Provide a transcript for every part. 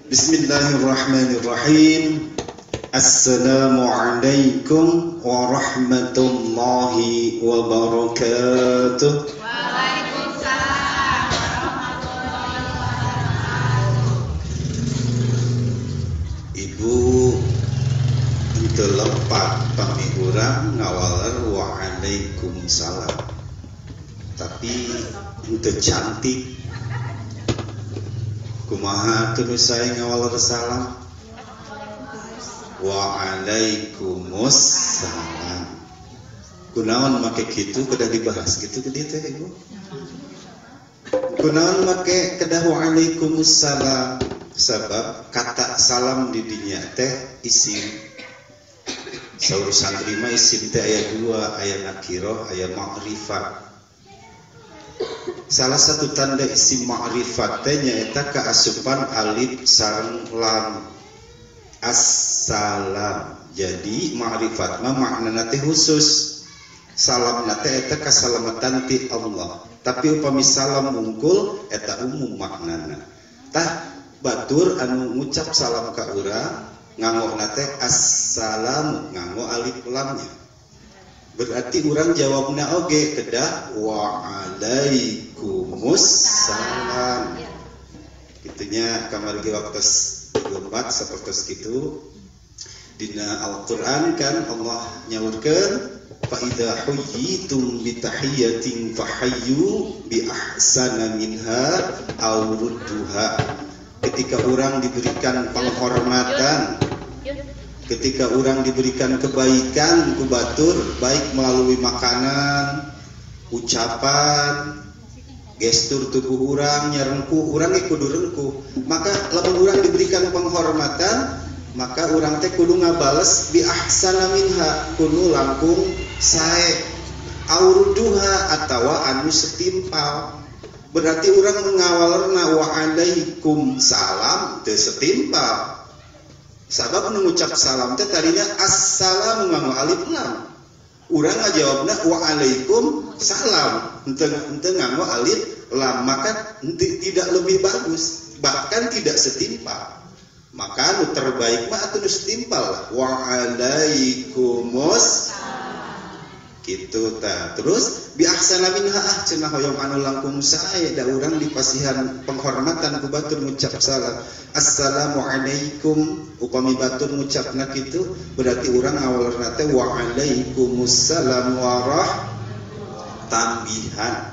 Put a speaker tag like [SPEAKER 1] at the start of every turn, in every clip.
[SPEAKER 1] Bismillahirrahmanirrahim. Assalamualaikum warahmatullahi wabarakatuh.
[SPEAKER 2] Waalaikumsalam warahmatullahi wabarakatuh.
[SPEAKER 1] Ibu untuk lepat pami urang ngawaler waalaikumsalam. Tapi untuk cantik kumaha terus saya ngawaler salam. Waalaikumsalam. Kunaon make gitu kedah dibahas gitu ke dieu teh Ibu. Kunaon make kedah waalaikumsalam sabab kata salam di dinya teh isim. Saur santri mah isim teh aya dua, aya nakirah, aya ma'rifat. Salah satu tanda isim ma'rifat teh nyaeta kaasupan alif sareng lam. Assalam. Jadi ma'rifat mah maknana teh khusus. Salamna teh eta kasalamatan ti Allah. Tapi upami salam mungkul eta umum maknana. Tah batur anu ngucap salam ka urang nganggo teh assalamu nganggo alif lamnya. Berarti urang jawabna oge kedah waalaikumsalam. Kitunya kamari waktu 24 seperti itu dina Al-Qur'an kan Allah nyaurkeun fa idza huyyitum bi tahiyyatin fahayyu bi ahsana minha aw rudduha. Ketika orang diberikan penghormatan, ketika orang diberikan kebaikan ku batur baik melalui makanan, ucapan, gestur tubuh orang nyarengku urang ge kudu rengkuh. Maka lamun urang diberikan penghormatan, maka urang teh kudu ngabales bi ahsana minha, kudu langkung sae auruduha atawa anu setimpal. Berarti urang mengawalerna waalaikumsalam teu setimpal. Sabab nu ngucap salam teh tadinya assalamu nganggo alif lam. Urang ngajawabna waalaikumsalam henteu nganggo alif lam, maka tidak lebih bagus, bahkan tidak setimpal. Maka nu terbaik mah atuh nu setimpal waalaikumsalam gitu ta. Terus bi ahsana minha cenah hoyong anu langkung sae da urang dipasihan penghormatan ku batur ngucap salam. Assalamualaikum upami batur ngucapna kitu berarti urang awalna teh waalaikumsalam warah tambihan.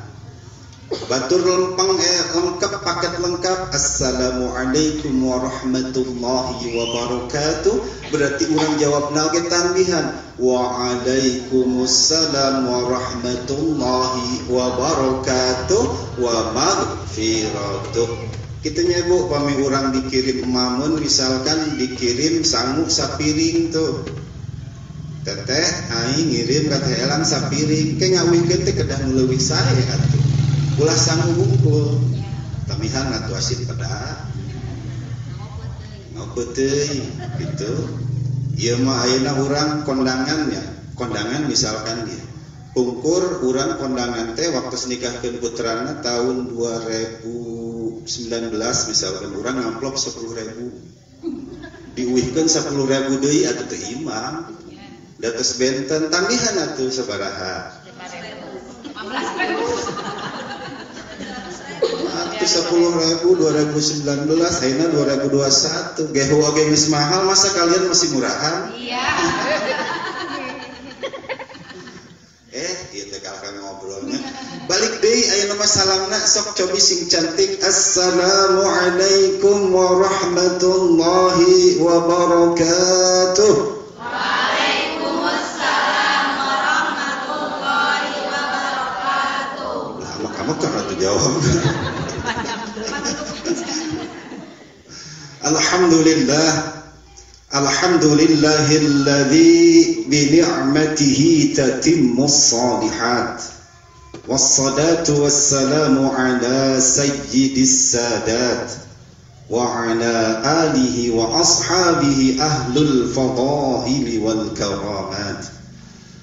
[SPEAKER 1] Batur lempeng lengkap paket lengkap assalamualaikum warahmatullahi wabarakatuh berarti urang jawabna ge tambihan waalaikumsalam warahmatullahi wabarakatuh wa maghfiratuh. Kitu nya Bu pami urang dikirim mamun misalkan dikirim sangu sapiring tuh teteh aing ngirim ka teh elang sapiring ke ngawikeun teh kedah nu leuwih sae atuh ulah sanggup bungkul tamihan atuh asin peda ngopo teuing gitu. Ieu mah ayeuna urang kondangan misalkan dia pungkur urang kondangan teh waktu nikahkeun putrana tahun 2019 misalkan urang ngamplop 10.000 diuihkeun 10.000 deui atuh teu imam dados benten tambihan atuh sabaraha 10.000 2019 ayeuna 2021 gehu oge geus mahal masa kalian masih murahan? Iya. Ieu teh kalkan ngobrolnya. Balik deui ayeuna mah salamna sok cobi sing cantik assalamualaikum warahmatullahi wabarakatuh.
[SPEAKER 2] Waalaikumsalam warahmatullahi wabarakatuh.
[SPEAKER 1] Lah maka atuh jawab. Alhamdulillahilladzi bi ni'matihi tatimmus shalihat wassalatu wassalamu ala sayyidis sadat wa ala alihi wa ashabihi ahlul fadaili wal karamat.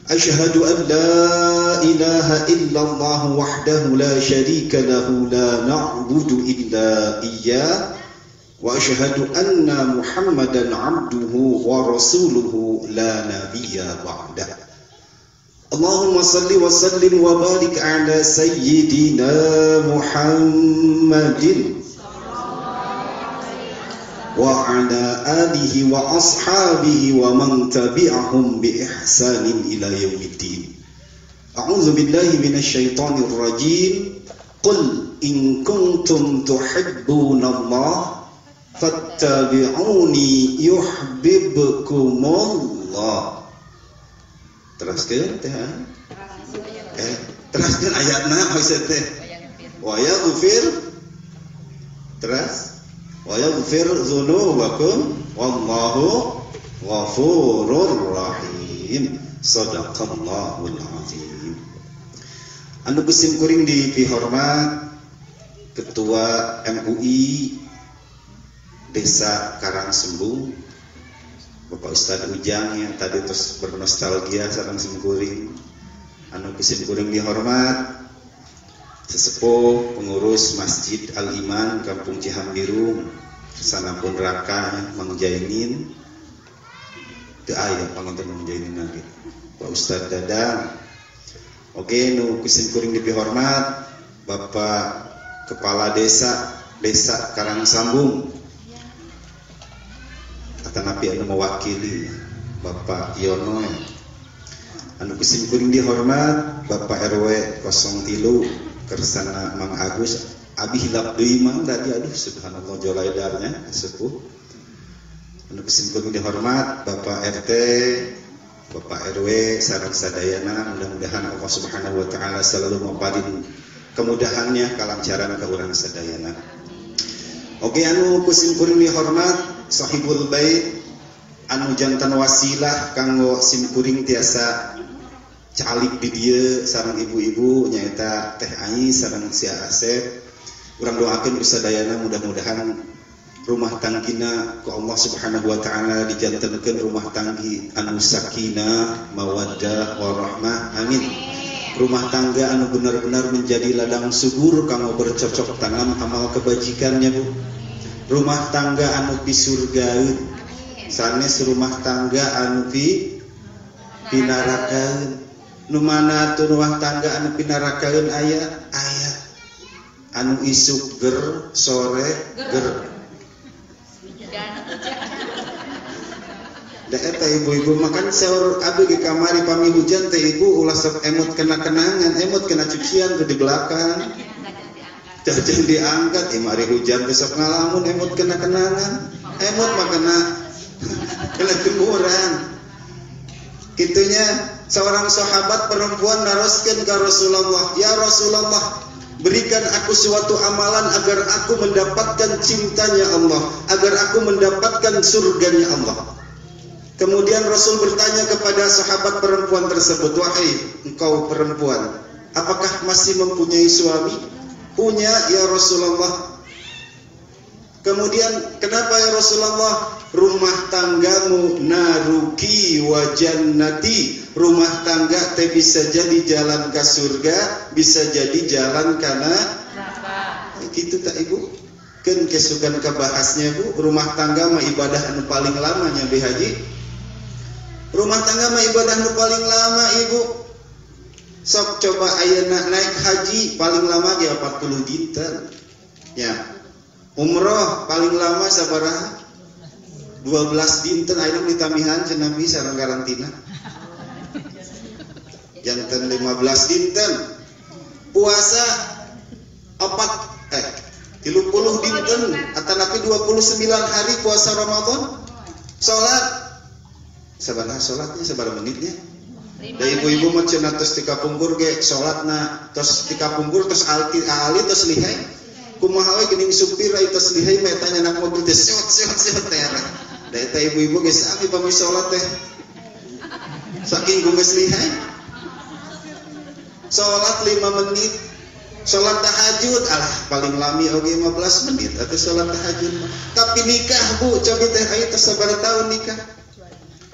[SPEAKER 1] Asyhadu an la ilaha illallah wahdahu la syarika lahu la na'budu illa iyyah wa asyhadu anna Muhammadan abduhu wa rasuluhu la nabiyya ba'da. Allahumma salli wa sallim wa barik ala sayyidina Muhammadin wa ala alihi wa ashabihi wa man tabi'ahum bi ihsanin ila yaumiddin. A'udzu billahi minasy syaithanir rajim. Qul in kuntum tuhibbunallaha fattabi'uni yuhibbukumullah. Teruskeun teh. Teruskeun ayatna maksud teh. Wa yaghfir terus wa yaghfir dzunubakum wallahu ghafurur rahim. Shadaqallahul azim. Anu kusim kuring dihormat Ketua MUI Desa Karangsembung Bapak Ustadz Ujang yang tadi terus bernostalgia sareng simkuring. Anu kusim kuring dihormat sesepuh pengurus Masjid Al Iman Kampung Cihambiru sanapun raka Mang Jainin teu aya pangonten Mang Jainin lagi Pak Ustadz Dadang. Oke, nu kusim kuring dihormat Bapak Kepala Desa Karangsambung atanapi anu mewakili Bapak Yono. Anu kusim kuring dihormat Bapak RW 03 Kersana Mang Agus abi hilap deui mang tadi aduh subhanallah jolaidarnya sepuh. Anu kusim kuring dihormat Bapak RT Bapak RW sareng sadayana, mudah-mudahan Allah Subhanahu wa taala selalu maparin kemudahannya kalancaran ka urang sadayana. Oke, anu kusim kuring dihormat Sahibul Bait anu jantan wasilah kanggo simkuring tiasa calik di dieu sareng ibu-ibu nyaeta Teh Ai sareng Sia Asep. Urang doakeun sadayana mudah-mudahan rumah tanggina ku Allah Subhanahu wa taala dijantenkeun rumah tanggi anu sakinah, mawaddah, warahmah. Amin. Rumah tangga anu benar-benar menjadi ladang subur kanggo bercocok tanam amal kebajikannya, Bu. Rumah tangga anu pi surgaeun sanes rumah tangga anu pi pinarakaeun. Nu mana tuh rumah tangga anu pinarakaeun aya anu isuk ger sore ger. Da eta ibu-ibu makan saur abdi ge kamari pami hujan teh ibu ulah sok emot kena kenangan, emot kena cucian di belakang. Jajan diangkat, mari hujan besok ngalamun emot kena kenangan, emot mah kena gemuran. Kitunya seorang sahabat perempuan naroskeun ka Rasulullah, ya Rasulullah, berikan aku suatu amalan agar aku mendapatkan cintanya Allah, agar aku mendapatkan surganya Allah. Kemudian Rasul bertanya kepada sahabat perempuan tersebut, wahai engkau perempuan, apakah masih mempunyai suami? Punya ya Rasulullah. Kemudian kenapa ya Rasulullah? Rumah tanggamu naruki wa jannati. Rumah tangga teh bisa jadi jalan ke surga, bisa jadi jalan kana neraka. Gitu tak ibu? Keun kesukan kabahasnya Bu, rumah tangga mah ibadah anu paling lamanya Be Haji. Rumah tangga mah ibadah anu paling lama ibu. Sok coba ayeuna naik haji paling lama ge 40 dinten. Ya. Umroh paling lama sabaraha? 12 dinten ayeuna ditamihan cenah Nabi sareng karantina. Janten 15 dinten. Puasa 30 dinten atanapi 29 hari puasa Ramadan. Salat sabaraha salatnya sabaraha menitnya? Da ibu-ibu mah cenah tos ti kapungkur ge salatna tos ti kapungkur tos ali tos lihai. Kumaha we geuning supir ai tos lihai mah eta nyanak mobil teh seot teh. Da eta ibu-ibu ge sami pami salat teh. Saking geus lihai. Salat 5 menit. Salat tahajud paling lami oge 15 menit atuh salat tahajud mah. Tapi nikah Bu, cobi teh ai tos sabaraha tahun nikah?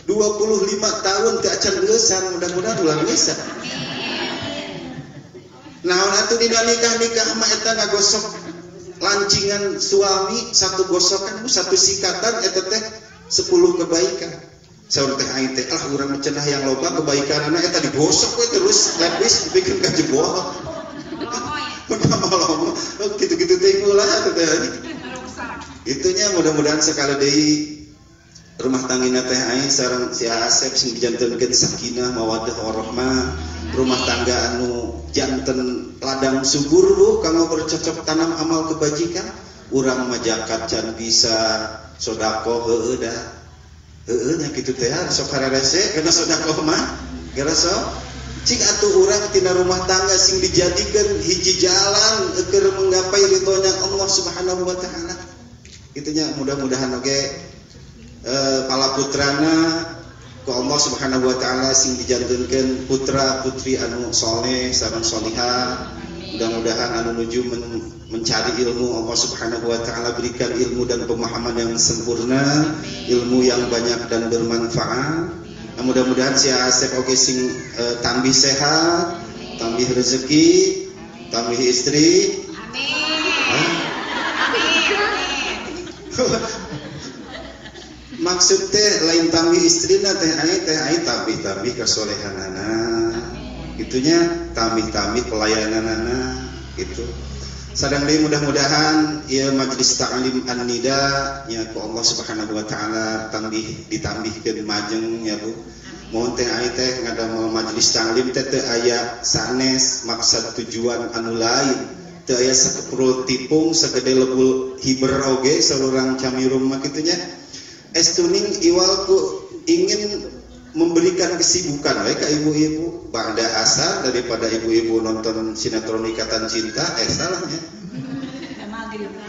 [SPEAKER 1] 25 tahun ke acan geussan, mudah-mudahan ulah geussan. Naon atuh dina nikah mah eta ngagosok lancingan suami satu gosokan satu sikatan eta teh 10 kebaikan. Saur teh aing teh urang cenah yang loba kebaikanana eta digosok we terus lepis bikin ka jebol. Gitu-gitu teh ulah teh. Itunya mudah-mudahan sekali deui rumah tanggina teh aing sareng si Asep sing dijantenkeun sakinah mawaddah warahmah, rumah tangga anu janten ladang subur bu kanggo bercocok tanam amal kebajikan, urang mah zakat can bisa sodako heueuh dah. Heueuh nya kitu teh sok karerese kana sodako mah gara sok cik atuh urang tina rumah tangga sing dijadikeun hiji jalan keur menggapai ridhonya Allah Subhanahu wa taala. Itunya mudah-mudahan oge palaputrana ku Allah Subhanahu wa taala sing dijantunkeun putra putri anu saleh sareng salihah. Mudah-mudahan anu nuju mencari ilmu Allah Subhanahu wa taala berikan ilmu dan pemahaman yang sempurna, ilmu yang banyak dan bermanfaat. Mudah-mudahan si Asep oge sing tambih sehat, tambih rezeki, tambih istri. Amin. Maksud teh lain tambih istrina teh aing tambih kasolehanana. Itunya tambih pelayananana gitu. Sadang deui mudah-mudahan ieu majelis ta'lim an-nida nya ku Allah Subhanahu wa taala ditambihkeun majeng ya Bu. Mohon teh aing teh ngadamel majelis ta'lim teh teu aya sanes maksud tujuan anu lain. Teu aya sakeprul tipung sagede lebul hiber oge salurang camirum mah kitu nya. Estuning iwalku ingin memberikan kesibukan ka ibu-ibu ba'da asar daripada ibu-ibu nonton sinetron Ikatan Cinta salahnya.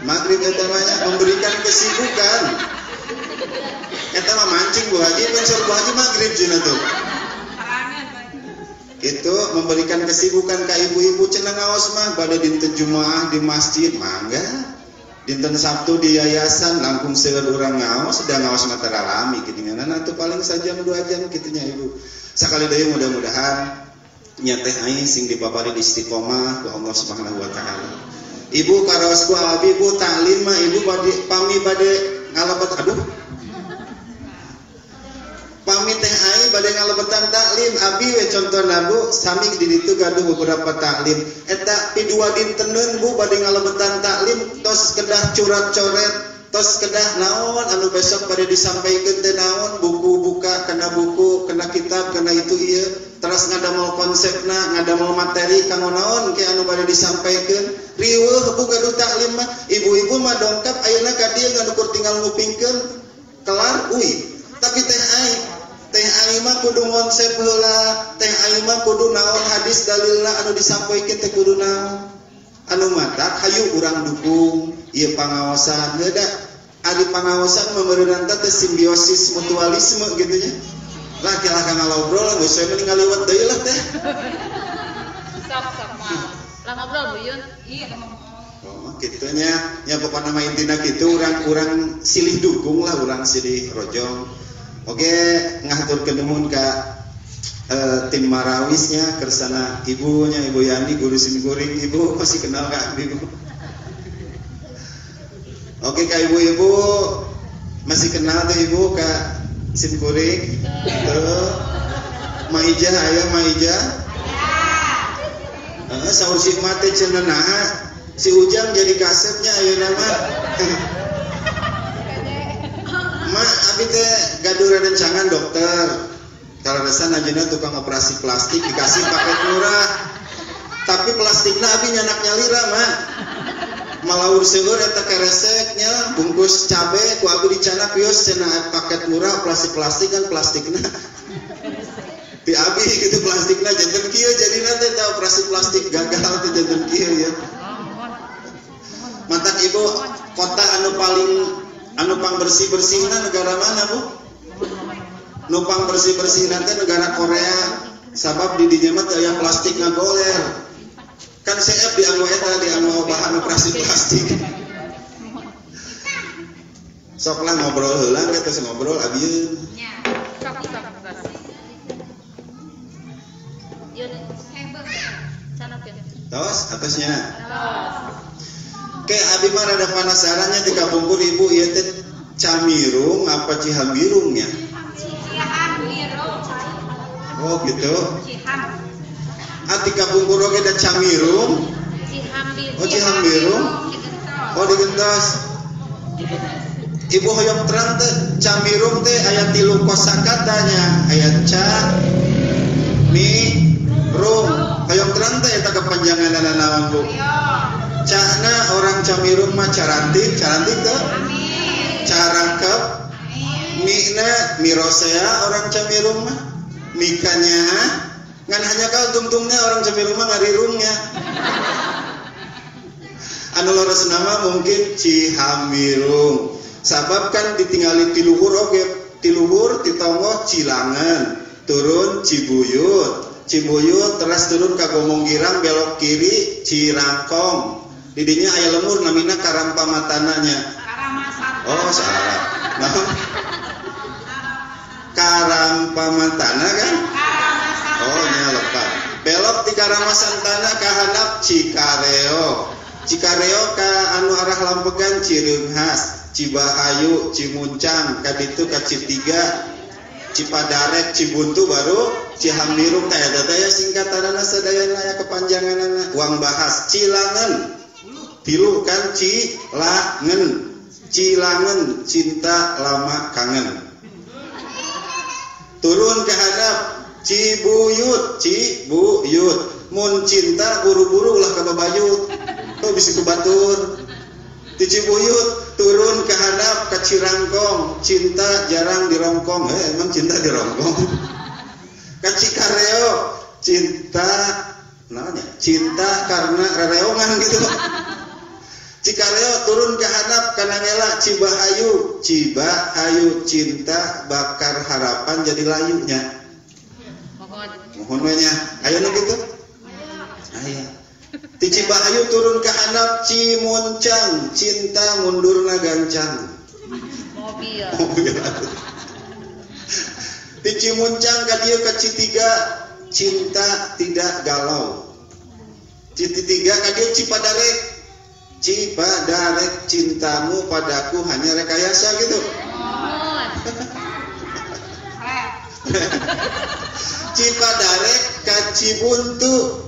[SPEAKER 1] Maghrib eta mah memberikan kesibukan. Eta mah mancing Bu Haji, pensor Bu Haji maghrib cenah tuh. Itu memberikan kesibukan ke ibu-ibu cenah ngaos mah pada dinten Jumaah di masjid mangga. Dinten Sabtu di yayasan langkung seueur urang ngaos sedang ngaos matara alami geuningan atuh paling sajam 2 jam kitunya ibu. Sakali deui mudah-mudahan nya teh aing sing dipapari istiqomah ku Allah Subhanahu wa taala. Ibu karaos ku abi Bu taklim mah ibu pami bade ngalebet pami teh aing bade ngalebetan taklim abi we contona Bu sami di ditu gaduh beberapa taklim eta pidua dinteneun Bu bade ngalebetan taklim tos kedah curat-coret tos kedah naon anu besok bade disampaikeun teh naon buku buka kana buku kana kitab kana itu ieu terus ngadamel konsepna ngadamel materi kanggo naon ke anu bade disampaikeun riweuh Bu gaduh taklim mah ibu-ibu mah dongkap ayeuna ka dieu ngadukur tinggal ngupingkeun kelar tapi teh aing mah kudu konsep heula teh aing mah kudu naon hadis dalilna anu disampaikeun teh kudu naon anu matak hayu urang dukung ieu pangaosan heuda ari pangaosan meumeureunna teh simbiosis mutualisme gitu nya laki-laki ngalobrol geus we mending ngaliwat deui lah teh sok mah lah ngobrol Bu Yun iya kitu nya nya pokona mah intina kitu urang silih dukung lah urang silih rojong. Oke, ngaturkeun nuhun ka tim Marawisnya kersana ibunya Ibu Yani guru simkuring ibu masih kenal ka ibu. Oke ka ibu-ibu masih kenal tuh ibu ka simkuring. Maija aya Maija. Saur si mate cenah naha si Ujang jadi kasepnya ayeuna mah. Ma abi teh gaduh rencangan dokter. Kalaresan ajeuna tukang operasi plastik dikasih paket murah. Tapi plastikna abi nyanak nyalira mah. Malaur seueur eta kereseknya bungkus cabe ku abi dicanak pios cenah paket murah plastik kan plastikna. Ti abi kitu plastikna janten kieu jadina teh operasi plastik gagal teh janten kieu ya. Mantak ibu kota anu pang bersih-bersihna negara mana Bu? Nupang bersih-bersih nanti negara Korea sabab di dinya mah teu aya plastik ngagoler. Kan CF dianggo eta dianggo bahan operasi plastik. Sok lah ngobrol heula kita ngobrol abieun. Nya. Sok. Yun hebe. Sana pieu. Tos atasnya. Tos. Kayak abi mah rada penasarannya di kabungkur ibu ieu teh camirung apa cihambirungnya?
[SPEAKER 2] Cihambirung.
[SPEAKER 1] Oh gitu.
[SPEAKER 2] Ciham.
[SPEAKER 1] Ati kabungkur oge da camirung.
[SPEAKER 2] Cihambirung.
[SPEAKER 1] Oh cihambirung. Oh digentos. Ibu hoyong terang teh camirung teh aya 3 kosakatanya, aya ca mi rum. Hoyong terang teh eta kepanjanganna naon Bu? Cana orang camirung mah carantik teh. Carangkep. Mina mirosea orang camirung mah. Mikanya ngan hanya kau tungtungnya orang camirung mah ngarirungnya. Anu lores nama mungkin Cihamirung. Sabab kan ditinggali tiluhur oge, tiluhur ditonggo Cilangan, turun Cibuyut, Cibuyut terus turun ka Gomong Girang belok kiri Cirangkong. Didinya aya lemur namina Karampamatananya. Oh salah. Nah, Karampamatana kan? Oh nya lepat. Belok di Karamasantana ka handap Cikareo. Cikareo ka anu arah Lampegan Cireunghas, Cibahayu, Cimuncang, kaditu ka Citiga, Cipadarek, Cibuntu baru Cihamirung teh eta teh singkatanana sadayana aya kepanjanganana. Uang bahas Cilangan. Tilu kan Cilangan. Cilangan cinta lama kangen. Turun ke hadap Cibuyut, Cibuyut. Mun cinta buru-buru ulah ka babayut. Tuh bisa kebatur. Di Cibuyut turun ke hadap ke Cirangkong, cinta jarang dirongkong. Emang cinta dirongkong. Ke Cikareo, cinta namanya cinta karena rereongan gitu. Cikareo turun ke hadap kana ngela Cibahayu, Cibahayu cinta bakar harapan jadi layunya. Mohon we nya. Aya nu kitu? Aya. Ti Cibahayu turun ke hadap Cimuncang, cinta mundurna gancang.
[SPEAKER 2] Mobil.
[SPEAKER 1] Ti Cimuncang ka dieu ka Citiga, cinta tidak galau. Citiga ka dieu Cipadarek. Cipadarek cintamu padaku hanya rekayasa gitu. Cipadarek ka Cibuntu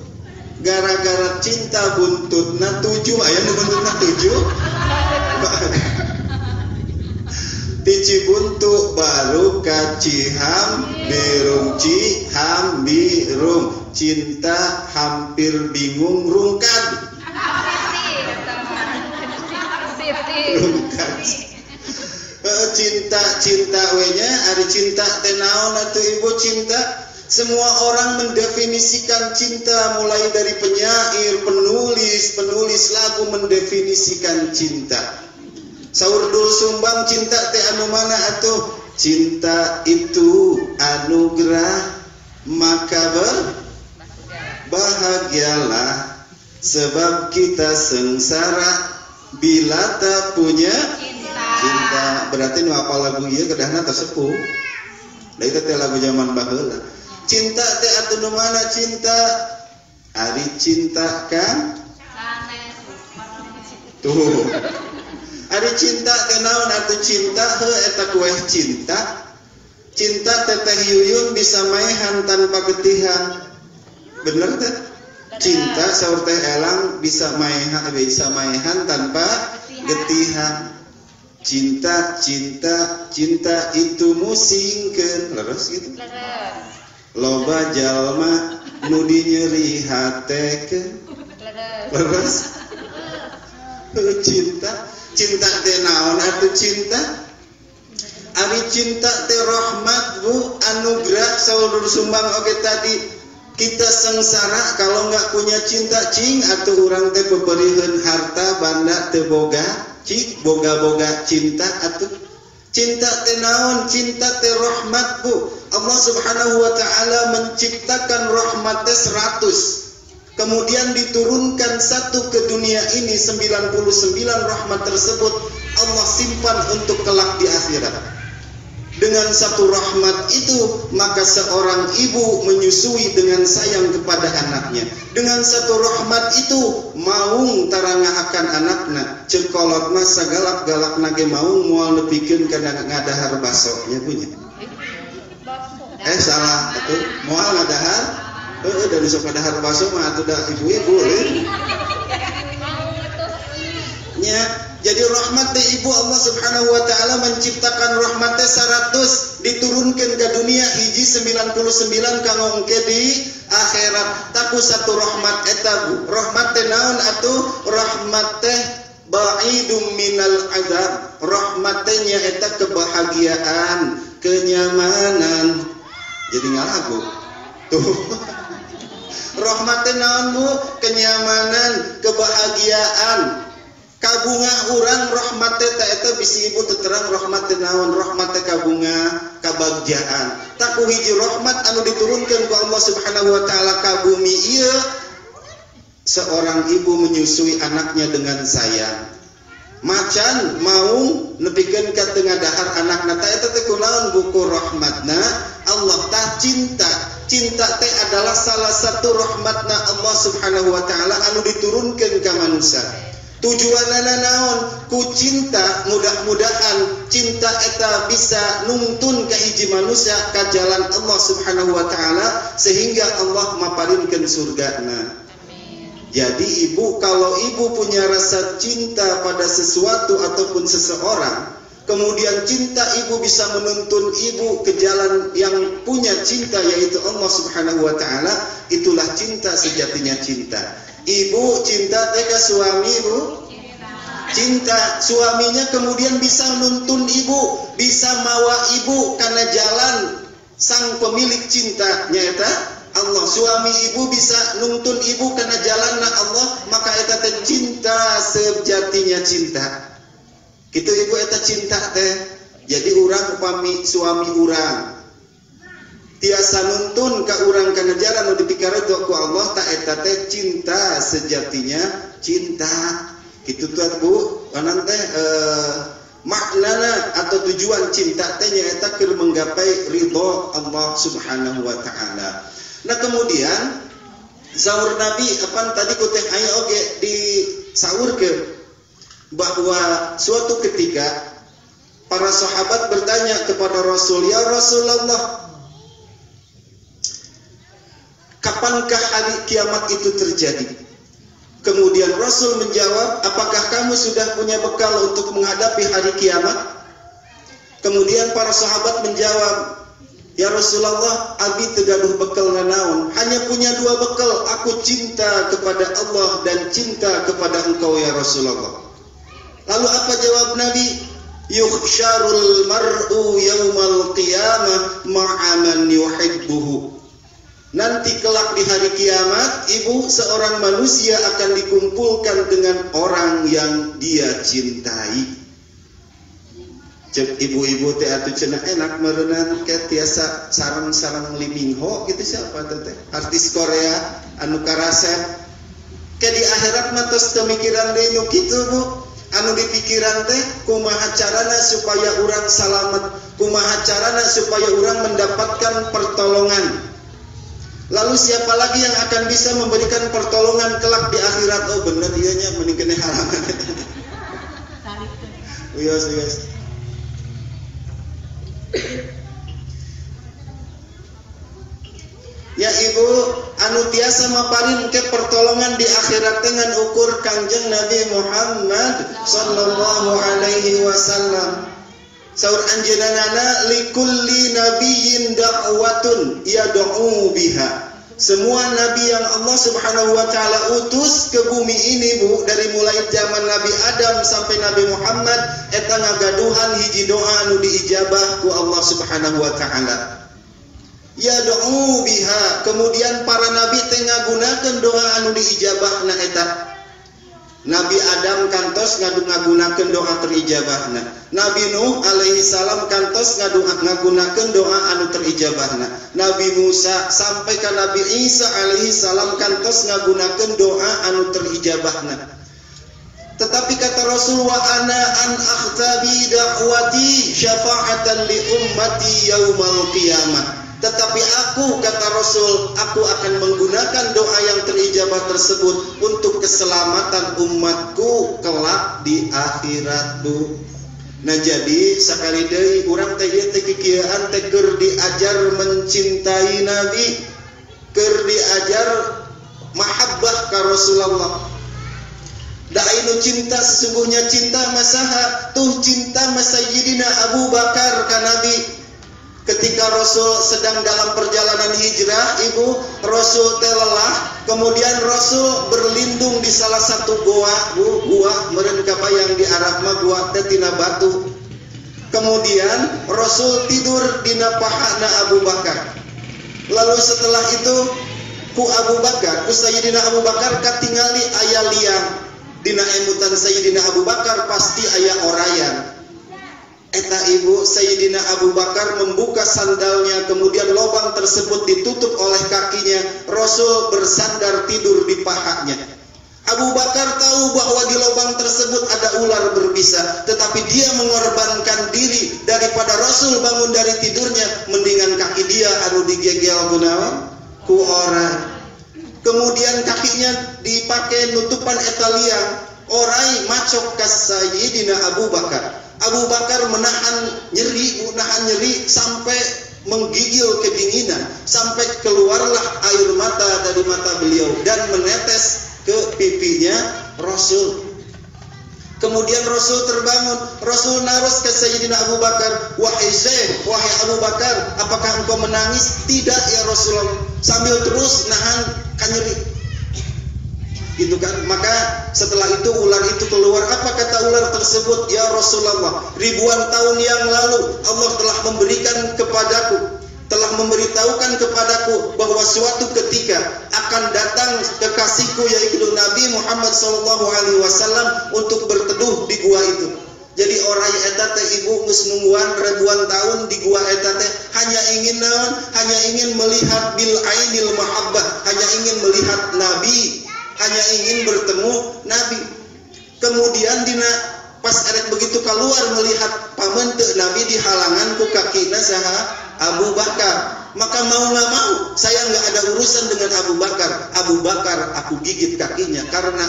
[SPEAKER 1] gara-gara cinta buntutna 7 aya nu buntutna 7. Ti Cibuntu baru ka Cihambirung, Cihambirung cinta hampir bingung rungkad. Cinta we nya ari cinta teh naon atuh ibu cinta? Semua orang mendefinisikan cinta, mulai dari penyair, penulis lagu mendefinisikan cinta. Saur Dul Sumbang cinta teh anu mana atuh? Cinta itu anugerah, maka berbahagialah sebab kita sengsara bila tak punya cinta. Berarti nu apal lagu ieu kedahna tersepuh. Da itu teh lagu zaman baheula. Cinta teh atuh nu mana cinta? Ari cinta kan? Tuh. Ari cinta teh naon atuh cinta? Heuh eta kueh cinta. Cinta teteh yuyun bisa maehan tanpa getihan. Bener teh? Cinta saur teh elang bisa maehan tanpa getihan. Cinta itu musingkeun leres gitu. Loba jalma nu dinyeri hatekeun. Leres. Cinta teh naon atuh cinta? Ari cinta teh rahmat Bu, anugerah saur Sumbang oge tadi. Kita sengsara kalau nggak punya cinta cing atau orang teh beberieun harta banda teu boga cing boga-boga cinta atuh. Cinta teh naon? Cinta teh rahmat Bu. Allah Subhanahu wa taala menciptakan rahmat teh 100. Kemudian diturunkan 1 ke dunia ini, 99 rahmat tersebut Allah simpan untuk kelak di akhirat. Dengan satu rahmat itu, maka seorang ibu menyusui dengan sayang kepada anaknya. Dengan satu rahmat itu, maung tarangahakan anakna. Cekolot masa galak-galak nage maung mual nepikeun kana ngadahar basoknya punya. Salah itu mual ngadahar. Dan sok ngadahar basok mah atuh da ibu-ibu nya. Jadi rahmat dari ibu Allah Subhanahu wa taala menciptakan rahmatnya 100 diturunkan ke dunia hiji 99 kanggo engke di akhirat. Taku satu rahmat eta bu. Rahmat teh naon atuh? Rahmat teh ba'idum minal adzab. Rahmat teh nya eta kebahagiaan, kenyamanan. Jadi ngalagu. Tuh. Rahmat teh naon bu? Kenyamanan, kebahagiaan. Kabunga urang rahmat teh eta bisi ibu terang rahmat teh naon? Rahmat teh kabunga kabagjaan. Taku hiji rahmat anu diturunkeun ku Allah Subhanahu wa taala ka bumi ieu, seorang ibu menyusui anaknya dengan sayang. Macan mau nepikeun ka teu ngadahar anakna teh eta teh kunaon buku rahmatna Allah tah cinta. Cinta teh adalah salah satu rahmatna Allah Subhanahu wa taala anu diturunkeun ka manusia. Tujuanana naon? Ku cinta, mudah-mudahan cinta eta bisa nuntun ka hiji manusia ka jalan Allah Subhanahu wa taala sehingga Allah maparinkeun surgana. Jadi ibu, kalau ibu punya rasa cinta pada sesuatu ataupun seseorang, kemudian cinta ibu bisa menuntun ibu ke jalan yang punya cinta, yaitu Allah Subhanahu wa taala, itulah cinta sejatinya cinta. Ibu cinta teh ka suami bu, cinta suaminya kemudian bisa nuntun ibu, bisa mawa ibu karena jalan sang pemilik cinta nyata Allah. Suami ibu bisa nuntun ibu karena jalanna Allah, maka eta teh cinta sejatinya cinta. Kitu ibu eta cinta teh. Jadi urang upami suami urang tiasa nuntun ka urang kana jalan nu dipikaredo ku Allah, ta eta teh cinta sejatinya cinta. Kitu tuh bu, anan teh maknana atau tujuan cinta teh nyaeta keur menggapai ridho Allah Subhanahu wa taala. Nah kemudian sahur Nabi apa tadi ku teh aya oge disaurkeun bahwa suatu ketika para sahabat bertanya kepada Rasul, "Ya Rasulullah, kapankah hari kiamat itu terjadi?" Kemudian Rasul menjawab, "Apakah kamu sudah punya bekal untuk menghadapi hari kiamat?" Kemudian para sahabat menjawab, "Ya Rasulullah, abi tegaduh bekal nanaon, hanya punya 2 bekal, aku cinta kepada Allah dan cinta kepada engkau ya Rasulullah." Lalu apa jawab Nabi? "Yuhsyarul mar'u yaumal qiyamah ma'a man yuhibbuhu." Nanti kelak di hari kiamat, ibu seorang manusia akan dikumpulkan dengan orang yang dia cintai. Cek ibu-ibu teh atuh cenah enak meureunana ke tiasa sareng-sareng Limingho gitu siapa teh? Artis Korea anu karasep. Ke di akhirat mah tos teu mikiran deui nu kitu bu. Anu dipikiran teh kumaha carana supaya urang salamet, kumaha carana supaya urang mendapatkan pertolongan. Lalu siapa lagi yang akan bisa memberikan pertolongan kelak di akhirat? Oh bener iya nya mending kene halangan. Uyos. Ya ibu, anu tiasa maparin ke pertolongan di akhirat dengan ukur Kangjeng Nabi Muhammad sallallahu alaihi wasallam. Saur anjeunana likulli nabiyyin da'watun yad'u biha. Semua nabi yang Allah Subhanahu wa taala utus ke bumi ini bu, dari mulai zaman Nabi Adam sampai Nabi Muhammad eta ngagaduhan hiji doa anu diijabah ku Allah Subhanahu wa taala. Yad'u biha, kemudian para nabi teh ngagunakeun doa anu diijabahna eta. Nabi Adam kantos ngagunakeun doa terijabahna. Nabi Nuh alaihi salam kantos ngagunakeun doa anu terijabahna. Nabi Musa sampai ka Nabi Isa alaihi salam kantos ngagunakeun doa anu terijabahna. Tetapi kata Rasul, wa ana an akhtabi da'wati syafa'atan li ummati yaumal qiyamah. Tetapi aku, kata Rasul, aku akan menggunakan doa yang terijabah tersebut untuk keselamatan umatku kelak di akhirat, Bu. Nah jadi sakali deui urang teh ieu teh kikieuan teh keur diajar mencintai Nabi, keur diajar mahabbah ka Rasulullah. Da anu cinta sesungguhnya cinta masaha tuh cinta Sayyidina Abu Bakar ka Nabi. Ketika Rasul sedang dalam perjalanan hijrah, Ibu, Rasul teh lelah, kemudian Rasul berlindung di salah satu goa, Bu, gua meureun kabayang di Arab mah gua teh tina batu. Kemudian Rasul tidur dina pahana Abu Bakar. Lalu setelah itu ku Abu Bakar, ku Sayyidina Abu Bakar katingali aya liang. Dina emutan Sayyidina Abu Bakar pasti aya orayan. Eta Ibu, Sayyidina Abu Bakar membuka sandalnya, kemudian lubang tersebut ditutup oleh kakinya. Rasul bersandar tidur di pahanya. Abu Bakar tahu bahwa di lubang tersebut ada ular berbisa, tetapi dia mengorbankan diri daripada Rasul bangun dari tidurnya, mendingan kaki dia anu digegel gunawan ku orang. Kemudian kakinya dipakai nutupan eta liang, orai macok ka Sayyidina Abu Bakar. Abu Bakar menahan nyeri sampai menggigil kedinginan, sampai keluarlah air mata dari mata beliau dan menetes ke pipinya Rasul. Kemudian Rasul terbangun, Rasul narus ke Sayyidina Abu Bakar, wahai Syekh, wahai Abu Bakar, apakah engkau menangis? Tidak ya Rasulullah, sambil terus nahan nyeri. Gitu kan? Maka setelah itu ular itu keluar. Apa kata ular tersebut? Ya Rasulullah, ribuan tahun yang lalu Allah telah memberikan kepadaku, telah memberitahukan kepadaku bahwa suatu ketika akan datang kekasihku yaitu Nabi Muhammad SAW untuk berteduh di gua itu. Jadi orang eta teh Ibu geus nungguan ribuan tahun di gua eta teh hanya ingin naon? Hanya ingin melihat bil ainil mahabbah, hanya ingin melihat Nabi, hanya ingin bertemu Nabi. Kemudian dina pas erek begitu keluar melihat pamenteuk Nabi di halangan ku kakina saha Abu Bakar. Maka mau nggak mau saya nggak ada urusan dengan Abu Bakar. Abu Bakar aku gigit kakinya karena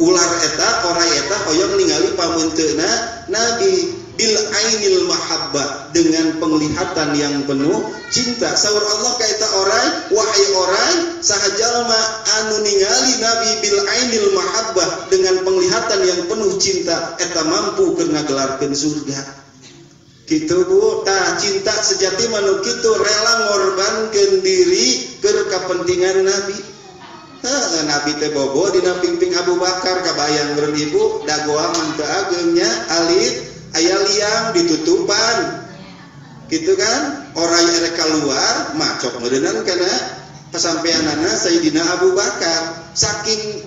[SPEAKER 1] ular eta orang eta hoyong ningali pamenteukna Nabi bil ainil mahabbah, dengan penglihatan yang penuh cinta. Saur Allah kaita orang, wahai orang sahajalma anu ningali Nabi bil ainil mahabbah, dengan penglihatan yang penuh cinta, eta mampu keur ngagelarkeun surga. Kitu Bu, tah cinta sejati manu kitu rela ngorbankeun diri keur kapentingan Nabi. Nabi teh bobo dina pingping Abu Bakar, kabayang beureun Ibu, dagoa manteu ageungnya alit aya liang ditutupan. Gitu kan? Orang yang keluar macok meureunan kana pasampeanana Sayyidina Abu Bakar. Saking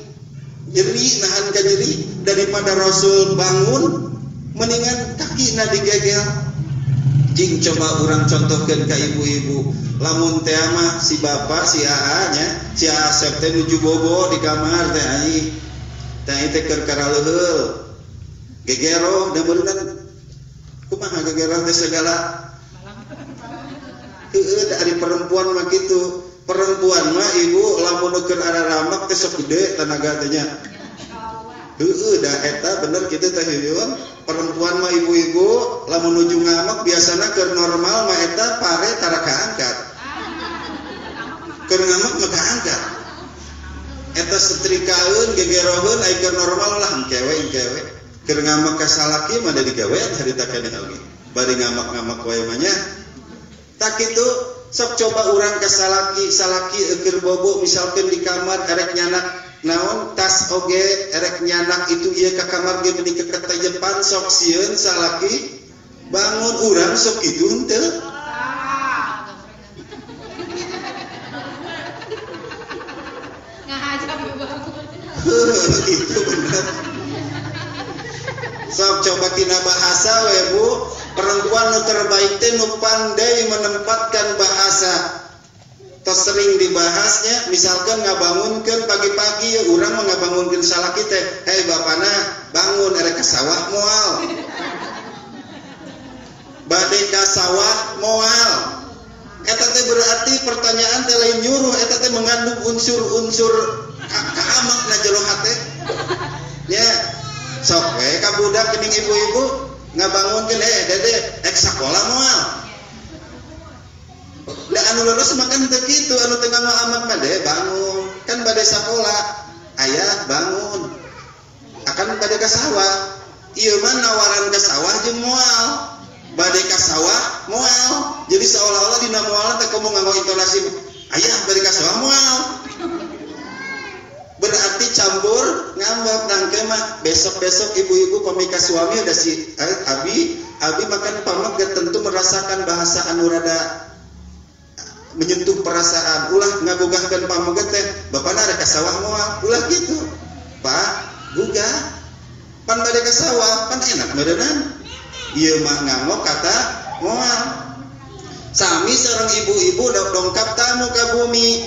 [SPEAKER 1] nyeri nahan ka nyeri daripada Rasul bangun mendingan kakina digegel. Jing coba urang contohkeun ka ibu-ibu, lamun teh mah si bapak si AA nya, si Asep teh nuju bobo di kamar teh ai. Teh teh keur karaleuheul. Gegero da beuneunan kumaha gegero teh segala. Heueuh dari perempuan mah kitu. Perempuan mah Ibu lamun keur araramak teh sok gede tenaga teh nya. Heueuh da eta bener kitu teh heueuh. Perempuan mah ibu-ibu lamun nuju ngamak biasana keur normal mah eta pare tara kaangkat. Keur ngamak mah kaangkat. Eta setrikaeun gegeroheun aya keur normal lah engkewe. Keur ngamak ka salaki mah da digawean harita kana oge. Bari ngamak-ngamak wae mah nya. Tak kitu sok coba urang ka salaki keur bobo misalkeun di kamar erek nyanak naon tas oge erek nyanak itu ieu ka kamar ge meuni ke ketayepan sok sieun salaki bangun urang sok kitu henteu. Itu bener. Sok coba tina bahasa we Bu, perempuan nu terbaik teh nu pandai menempatkan bahasa. tos sering dibahasnya, misalkan ngabangunkeun pagi-pagi ya urang mah ngabangunkeun salaki teh, hei bapana bangun erek ka sawah moal. Bade ka sawah moal. Eta teh berarti pertanyaan teh lain nyuruh, eta teh mengandung unsur-unsur kaamakna jero hate. Nya, sok we ka budak geuning ibu-ibu ngabangunkeun dede ek sakola moal. Da anu lulus makan teu kitu, anu teu nganggo amat mah bangun. Kan bade sakola, aya bangun. Akan bade ka sawah. Ieu mah nawaran ka sawah jeung moal. Bade ka sawah moal. Jadi seolah-olah dina moal teh komo nganggo intonasi aya bade ka sawah moal. Berarti campur ngambek nangke mah besok-besok ibu-ibu pamika suami ada si abi makan pamak tentu merasakan bahasa anu rada menyentuh perasaan. Ulah ngagugahkeun pamoget teh bapana rek ka sawah moal. Ulah gitu. Pak, gugah. Pan bade ka sawah, pan enak meureunnan. Ieu mah nganggo kata moal. Sami sareng ibu-ibu dongkap tamu ka bumi.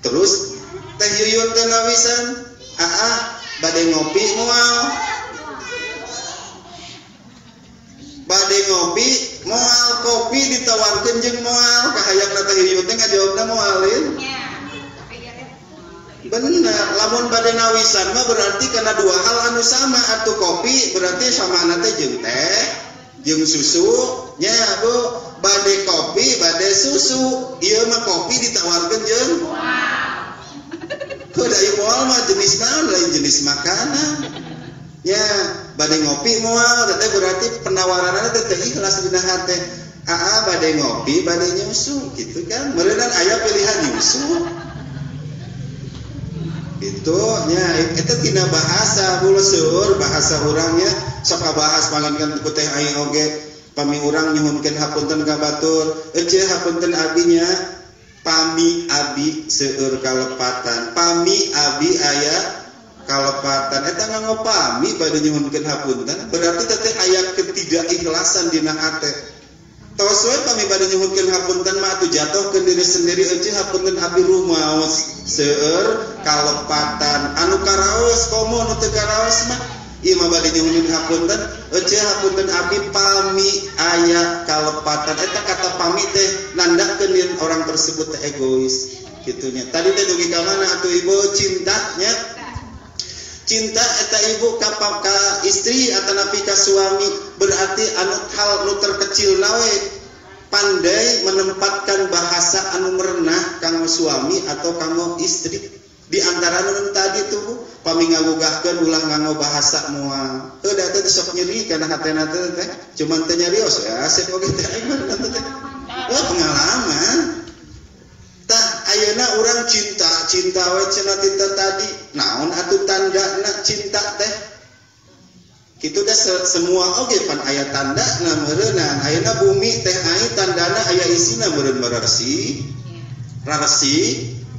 [SPEAKER 1] Terus teh yuyun teh nawisan, bade ngopi moal. Bade ngopi moal, kopi ditawarkeun jeung moal, kahayangna teh yuyun teh ngajawabna moalin. Bener, lamun bade nawisan mah berarti kana dua hal anu sama, atuh kopi berarti samana teh jeung teh, jeung susu, nya Bu, bade kopi, bade susu. Ieu mah kopi ditawarkeun jeung dari moal mah jenis naon lain jenis makanan. Ya, bade ngopi moal, teh berarti penawaranna teh teu ikhlas dina hate. Bade ngopi, bade nyusu gitu kan. Meureunnan aya pilihan nyusu. Gitu nya eta tina bahasa hulu seueur bahasa urangnya sok kabahas pangankan ku teh aing oge pami urang nyuhunkeun hapunten ka batur. Ece hapunten abinya pami abi seueur kalepatan. Pami abi aya kalepatan. Eta nganggo pami bade nyuhunkeun hapunten. Berarti teh aya ketidakikhlasan dina hate. Tos we pami bade nyuhunkeun hapunten mah atuh jatuhkeun diri sendiri eueuh hapunten abi rumaos seueur kalepatan. Anu karaos komo nu teu karaos mah ieu mah bade nyuhunkeun hapunten eueuh hapunten abi pami aya kalepatan. Eta kata pami teh nandakeun yen orang tersebut teh egois kitunya. Tadi teh dugi ka mana atuh ibu cintanya? Cinta eta ibu ka istri atanapi ka suami berarti anu hal nu terkecil nawe pandai menempatkan bahasa anu merenah kanggo suami atau kanggo istri. Di antara nu tadi tuh pami ngagugahkeun ulah nganggo bahasa moal. Teu da teh sok nyeri kana hatena teh cuman teh nyarios ya asep oge teh aing mah teh. Pengalaman. Tah ayeuna urang cinta we cenah tita tadi naon atuh tandana cinta teh kitu dah semua oge pan aya tandana meureunna ayeuna bumi teh ai tandana aya isina meureun mararsi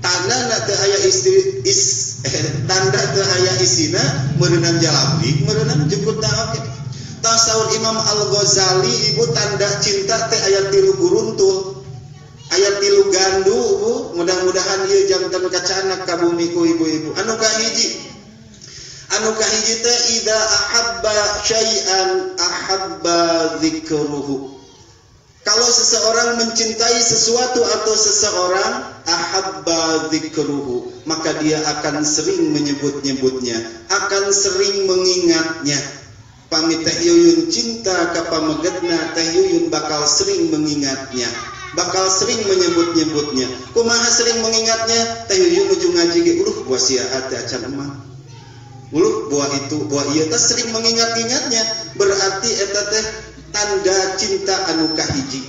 [SPEAKER 1] tandana teh aya tanda teh aya isina meureunan jalabik meureunan jemputna oge. Tah saur Imam Al-Ghazali ibu tanda cinta teh aya 3 guruntul aya 3 gandu Bu. Mudah-mudahan ieu janten kacanak ka bumi ku ibu-ibu. Anu kahiji teh idza ahabba syai'an ahabba dzikruhu. Kalau seseorang mencintai sesuatu atau seseorang ahabba dzikruhu, maka dia akan sering menyebut-nyebutnya, akan sering mengingatnya. Pami teh yuyun cinta ka pamegetna teh yuyun bakal sering mengingatnya, bakal sering menyebut-nyebutnya. Kumaha sering mengingatnya? Teh yuyun ujung ngaji ge buah sia teh acan emah. Buah itu, buah ieu teh sering mengingat-ingatnya. Berarti eta teh tanda cinta anu kahiji.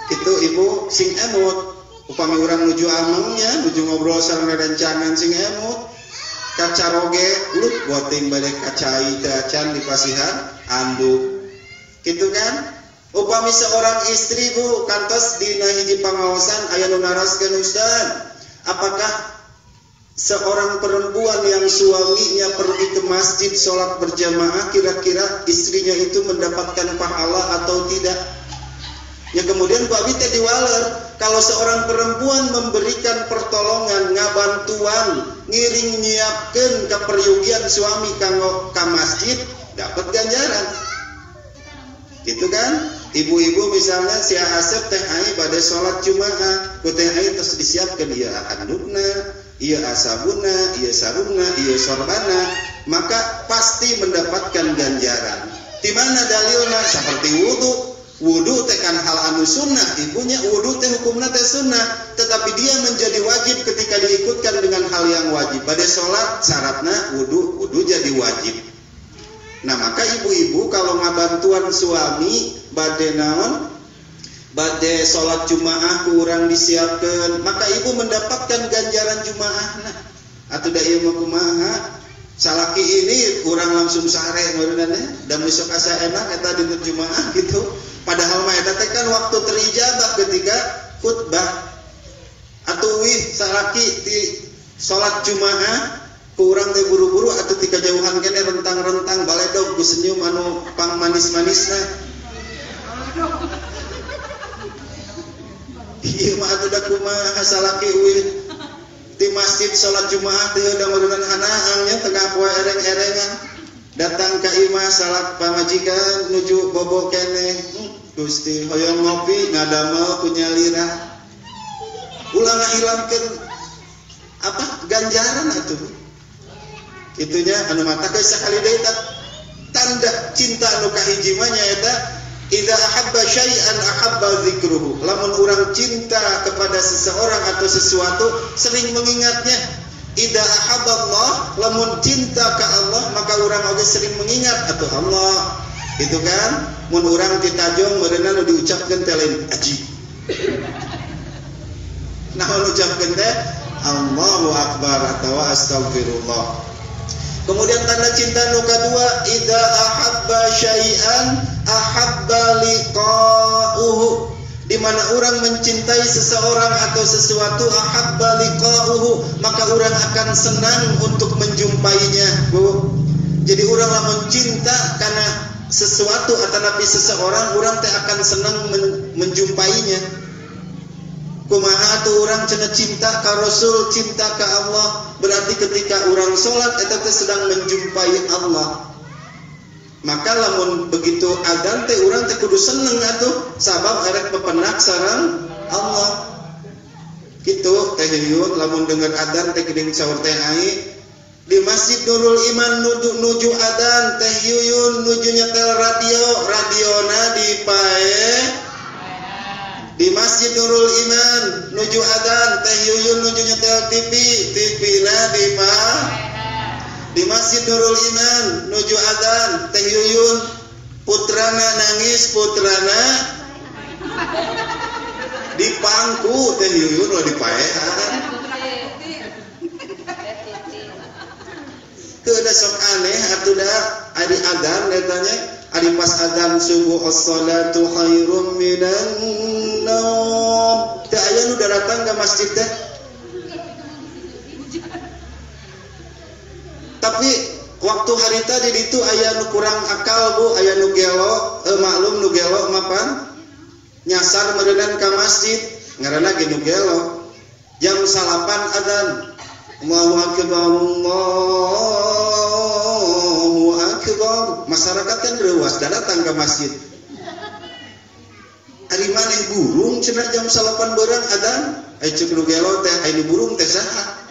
[SPEAKER 1] Kitu ibu sing emot. Upami urang nuju amengnya, nuju ngobrol sareng rerencangan sing emot. Kacaroge ulut buat ting bade kacai teh acan di pasihan anduk. Kitu kan? Upami seorang istri Bu kantos dina hiji pangaosan aya nu naraskeun Ustaz, apakah seorang perempuan yang suaminya pergi ke masjid sholat berjamaah kira-kira istrinya itu mendapatkan pahala atau tidak? Ya kemudian ku abdi teh diwaler, kalau seorang perempuan memberikan pertolongan, ngabantuan, ngiring nyiapkeun kaperiugian suami kanggo ka masjid, dapat ganjaran. Gitu kan? Ibu-ibu misalnya si Asep teh ai bade salat Jumaah, ku teh ai terus disiapkeun ieu handukna, ieu asabuna, ieu sarungna, ieu sorbana, maka pasti mendapatkan ganjaran. Di mana dalilna? Seperti wudu. Wudu teh kan hal anu sunnah, ibunya wudu teh hukumna teh sunnah, tetapi dia menjadi wajib ketika diikutkan dengan hal yang wajib. Pada sholat syaratnya wudu jadi wajib. Nah maka ibu-ibu kalau ngabantuan suami bade naon, bade sholat Jumaah kurang disiapkan, maka ibu mendapatkan ganjaran Jumaah. Nah, atau da ieu mah kumaha? Salaki ini kurang langsung sare meureunana, da besok asa enak eta dina Jumaah gitu. Padahal mah eta teh kan waktu terijabah ketika khutbah atuh salaki di salat Jumaah kurang teh buru-buru atuh ti kajauhan kene rentang-rentang baledog ku senyum anu pang manis-manisna. Ieu mah atuh da kumaha salaki uih di masjid salat Jumaah teh da meureunana hanaangnya tengah poe ereng-erengan. Datang ka imah salat pamajikan nuju bobo kene. Gusti hoyong ngopi ngadamel punya lirah. Ulah ngahilangkeun apa ganjaran atuh. Kitunya anu mata geus sakali deui tanda cinta anu kahiji mah nyaeta idza ahabba syai'an ahabba dzikruhu. Lamun urang cinta kepada seseorang atau sesuatu sering mengingatnya. Idza ahabballah, lamun cinta ka Allah maka urang oge sering mengingat atuh Allah. Itu kan mun urang di Tajong meureunna nu diucapkeun teh lain aji. Nah ucapkeun teh Allahu akbar atau astagfirullah. Kemudian tanda cinta nu kadua idza ahabba syai'an ahabba liqa'uhu. Di mana orang mencintai seseorang atau sesuatu ahabba liqa'uhu, maka orang akan senang untuk menjumpainya, Bu. Jadi orang lamun cinta karena sesuatu atau nabi seseorang, orang teh akan senang menjumpainya. Kumaha tuh orang cenah cinta ka Rasul, cinta ka Allah, berarti ketika orang salat eta teh sedang menjumpai Allah. Maka lamun begitu adzan teh urang teh kudu seneng atuh sabab arek pepenak sareng Allah. Kitu teh yeuh lamun denger adzan teh geuning saur teh ai di Masjid Nurul Iman nuju adzan teh yuyun nuju nyetel radiona dipae. Di Masjid Nurul Iman nuju adzan teh yuyun nuju nyetel TV-na dipae. Di Masjid Nurul Iman nuju adzan teh yuyun putrana nangis putrana di pangku teh yuyun lo dipaean teu da sok aneh atuh da ari adzan datanya ari pas adzan subuh as-salatu khairum minan naum teh aya nu datang ka masjid teh. Tapi waktu hari tadi itu aya nu kurang akal, Bu, aya nu gelo, maklum nu gelo mapan nyasar meureunana ka masjid, ngaranna ge nu gelo. Jam 8 adzan. Allahu akbar, Allahu akbar. Masyarakat kan reuas datang ke masjid. Ari maneh burung cenah jam 8 beurang adzan. Ai ceuk nu gelo teh ai nu burung teh saha?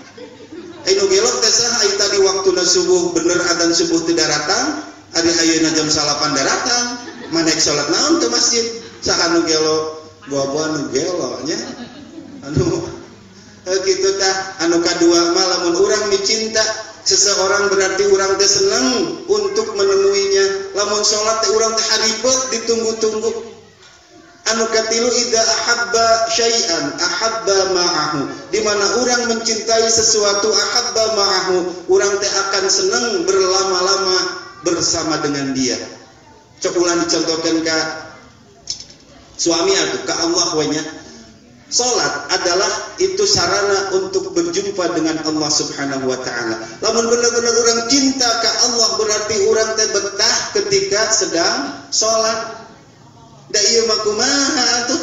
[SPEAKER 1] Ayo gelok teh saha ai tadi waktuna subuh bener adzan subuh tidak datang, ari ayeuna jam 8 datang, manek salat naon ke masjid. Saha nu gelo? Buah-buah nu gelo nya. Anu kitu tah anu kadua mah lamun urang dicinta seseorang berarti urang teh seneng untuk menemuinya. Lamun salat teh urang teh haribet ditunggu-tunggu. Anu katilu idza ahabba syai'an ahabba ma'ahu, di mana orang mencintai sesuatu ahabba ma'ahu, orang teh akan senang berlama-lama bersama dengan dia. Cok ulang dicontohkan ka suami atuh ka Allah wanya. Salat adalah itu sarana untuk berjumpa dengan Allah Subhanahu wa taala. Lamun benar-benar orang cinta ka Allah berarti orang teh betah ketika sedang salat. Da ieu mah kumaha atuh?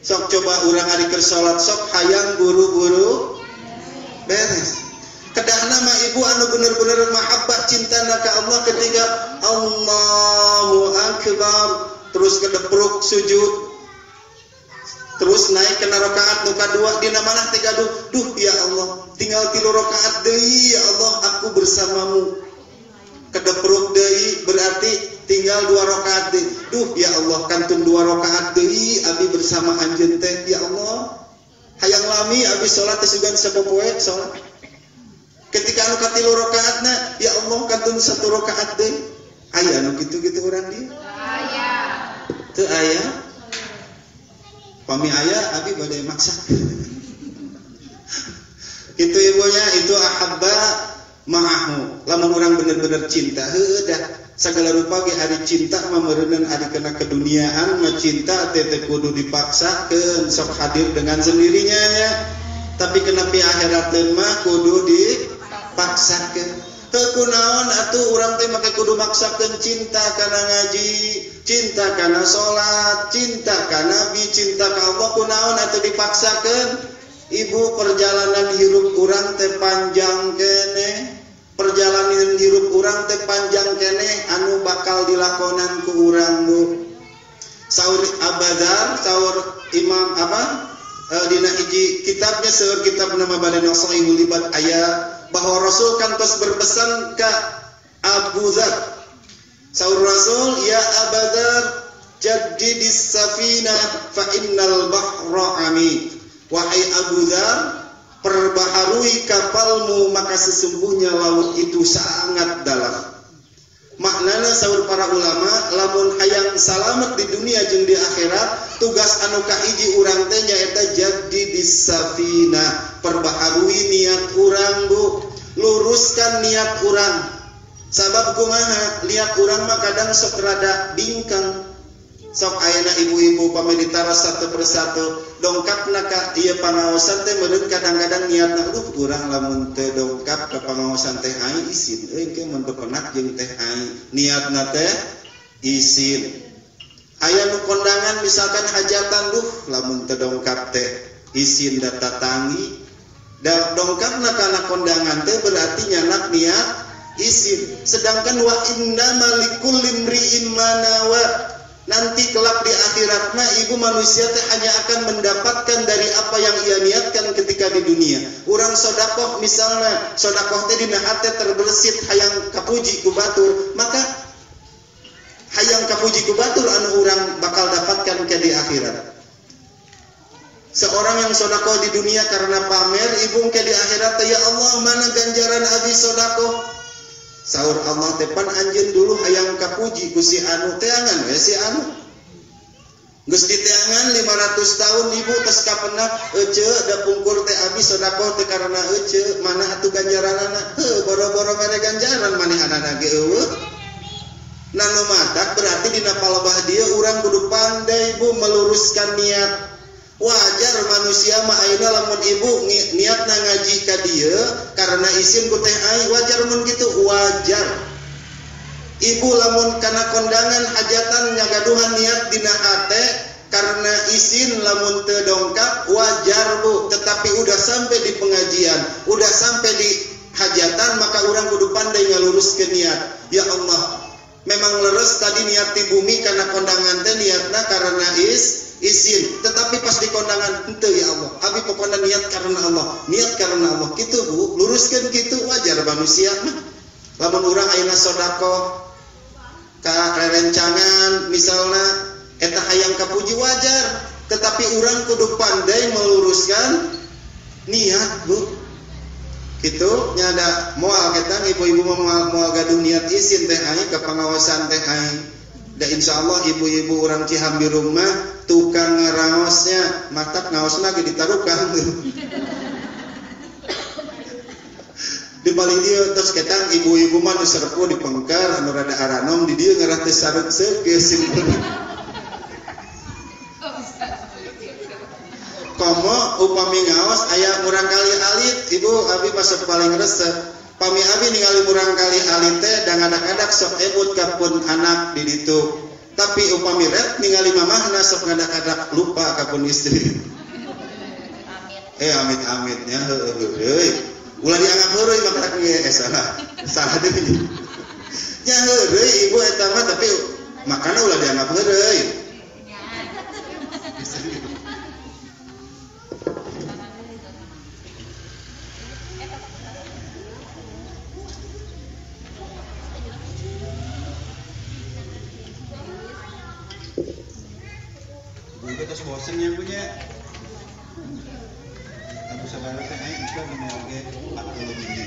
[SPEAKER 1] Sok coba urang ari keur salat sok hayang buru-buru beres. Kedahna mah ibu anu bener-bener mahabbah cintana ka Allah ketika Allahu Akbar terus kedepruk sujud terus naik ke rakaat nu kadua dina manah teh gaduh duh ya Allah tinggal 3 rakaat deui ya Allah aku bersamamu kedepruk deui berarti tinggal 2 rakaat deui duh ya Allah kantun 2 rakaat deui abi bersama anjeun teh ya Allah hayang lami abi salat teh sugan sapopoe salat ketika anu ka 3 rakaatna ya Allah kantun 1 rakaat deui aya anu kitu-kitu urang dieu aya teu aya pami aya abi bade maksa itu ibunya itu ahabba ma'ahu lamun urang bener-bener cinta heuh dah sagala rupa ge ari cinta mah meureunna ari kena keduniaan mah cinta teh kudu dipaksakeun sok hadir dengan sendirinya ya tapi kena pi akhirateun mah kudu dipaksakeun teu kunaon atuh urang teh make kudu maksakeun cinta kana ngaji cinta kana salat cinta kana nabi cinta ka Allah kunaon atuh dipaksakeun ibu perjalanan hirup urang teh panjang kene perjalanan hirup urang teh panjang kene anu bakal dilakonan ku urang bu saur Abadar saur Imam dina hiji kitabnya seueur kitab nama Badana Sahihul Ibad aya bahwa Rasul kantos berpesan ke Abu Dzar saur Rasul ya Abadar jaddidis safina fa innal bahra ami wahai Abu Dzar perbaharui kapalmu maka sesungguhnya laut itu sangat dalam maknana saur para ulama lamun hayang salamet di dunia jeung di akhirat tugas anu kahiji urang teh nyaeta jaddidis safina perbaharui niat urang bu luruskan niat urang sabab kumaha lihat urang mah kadang sok rada bingkang sok ayeuna ibu-ibu pami ditaras satu persatu dongkapna ka ieu pangaosan teh meureun kadang-kadang niatna urang lamun teu dongkap ka pangaosan teh ai isin euy engke mun bepenak jeung teh ai niatna teh isin aya nu kondangan misalkan hajatan lamun teu dongkap teh isin da tatangi da dongkapna kana kondangan teh berarti nyanak niat isin sedangkan wa innama likulli imri'in ma nawa nanti kelak di akhirat mah ibu manusia teh hanya akan mendapatkan dari apa yang ia niatkan ketika di dunia. Urang sodakoh misalnya, sodakoh teh dina hate terbersit hayang kapuji ku batur, maka hayang kapuji ku batur anu urang bakal dapatkan ke di akhirat. Seorang yang sodakoh di dunia karena pamer, ibu ke di akhirat teh ya Allah mana ganjaran abi sodakoh? Saur Allah tepan anjeun dulu hayang kapuji ku si anu teangan we si anu geus diteangan 500 tahun ibu tos kapenah euceu da pungkur teh abi sedekah teh karena euceu mana atuh ganjaranana heuh boro-boro mere ganjaran manehanana ge eueuh nanu matak berarti dina palebah dieu urang kudu pandai ibu meluruskan niat. Wajar manusia mah ayeuna lamun ibu niatna ngaji ka dieu karena isin ku teh ai wajar mun kitu wajar. Ibu lamun kana kondangan hajatan nyagaduhan niat dina hate karena isin lamun teu dongkap wajar bu, tetapi udah sampai di pengajian, udah sampai di hajatan maka urang kudu pandai ngaluruskeun niat. Ya Allah, memang leres tadi niat di bumi karena kondangan teh niatna karena isin, tetapi pas di kondangan henteu ya Allah abi pokoknya niat karena Allah kitu bu luruskeun kitu wajar manusia mah lamun urang ayeuna sedekah ka rerencangan misalna eta hayang kapuji wajar tetapi urang kudu pandai meluruskan niat bu kitu nyada moal ketang ibu-ibu moal gaduh niat isin teh ai ka pangaosan teh ai da insyaallah ibu-ibu urang Cihambi rumah tukang ngaraosnya matak ngaosna ge ditarukan di balik dieu tos ketang ibu-ibu mah nu serpu di pengker anu rada aranom di dieu ngarah teh sareng seuk ge simpel komo upami ngaos aya murang kali alit ibu abi masuk paling resep pami abi ningali murang kali alit teh dangadak-adak sok ebut ka pun anak di ditu Tapi upami ret ningali mamahna sok ngadak-adak lupa kapun istri. Amit-amitnya heueuy. Ulah dianggap heureuy maka salah deui. Nya heureuy ibu eta mah tapi makana ulah dianggap heureuy. Ibu terus bosan ya punya. Aku sabar teh aing Islam gimana oge 40 menit.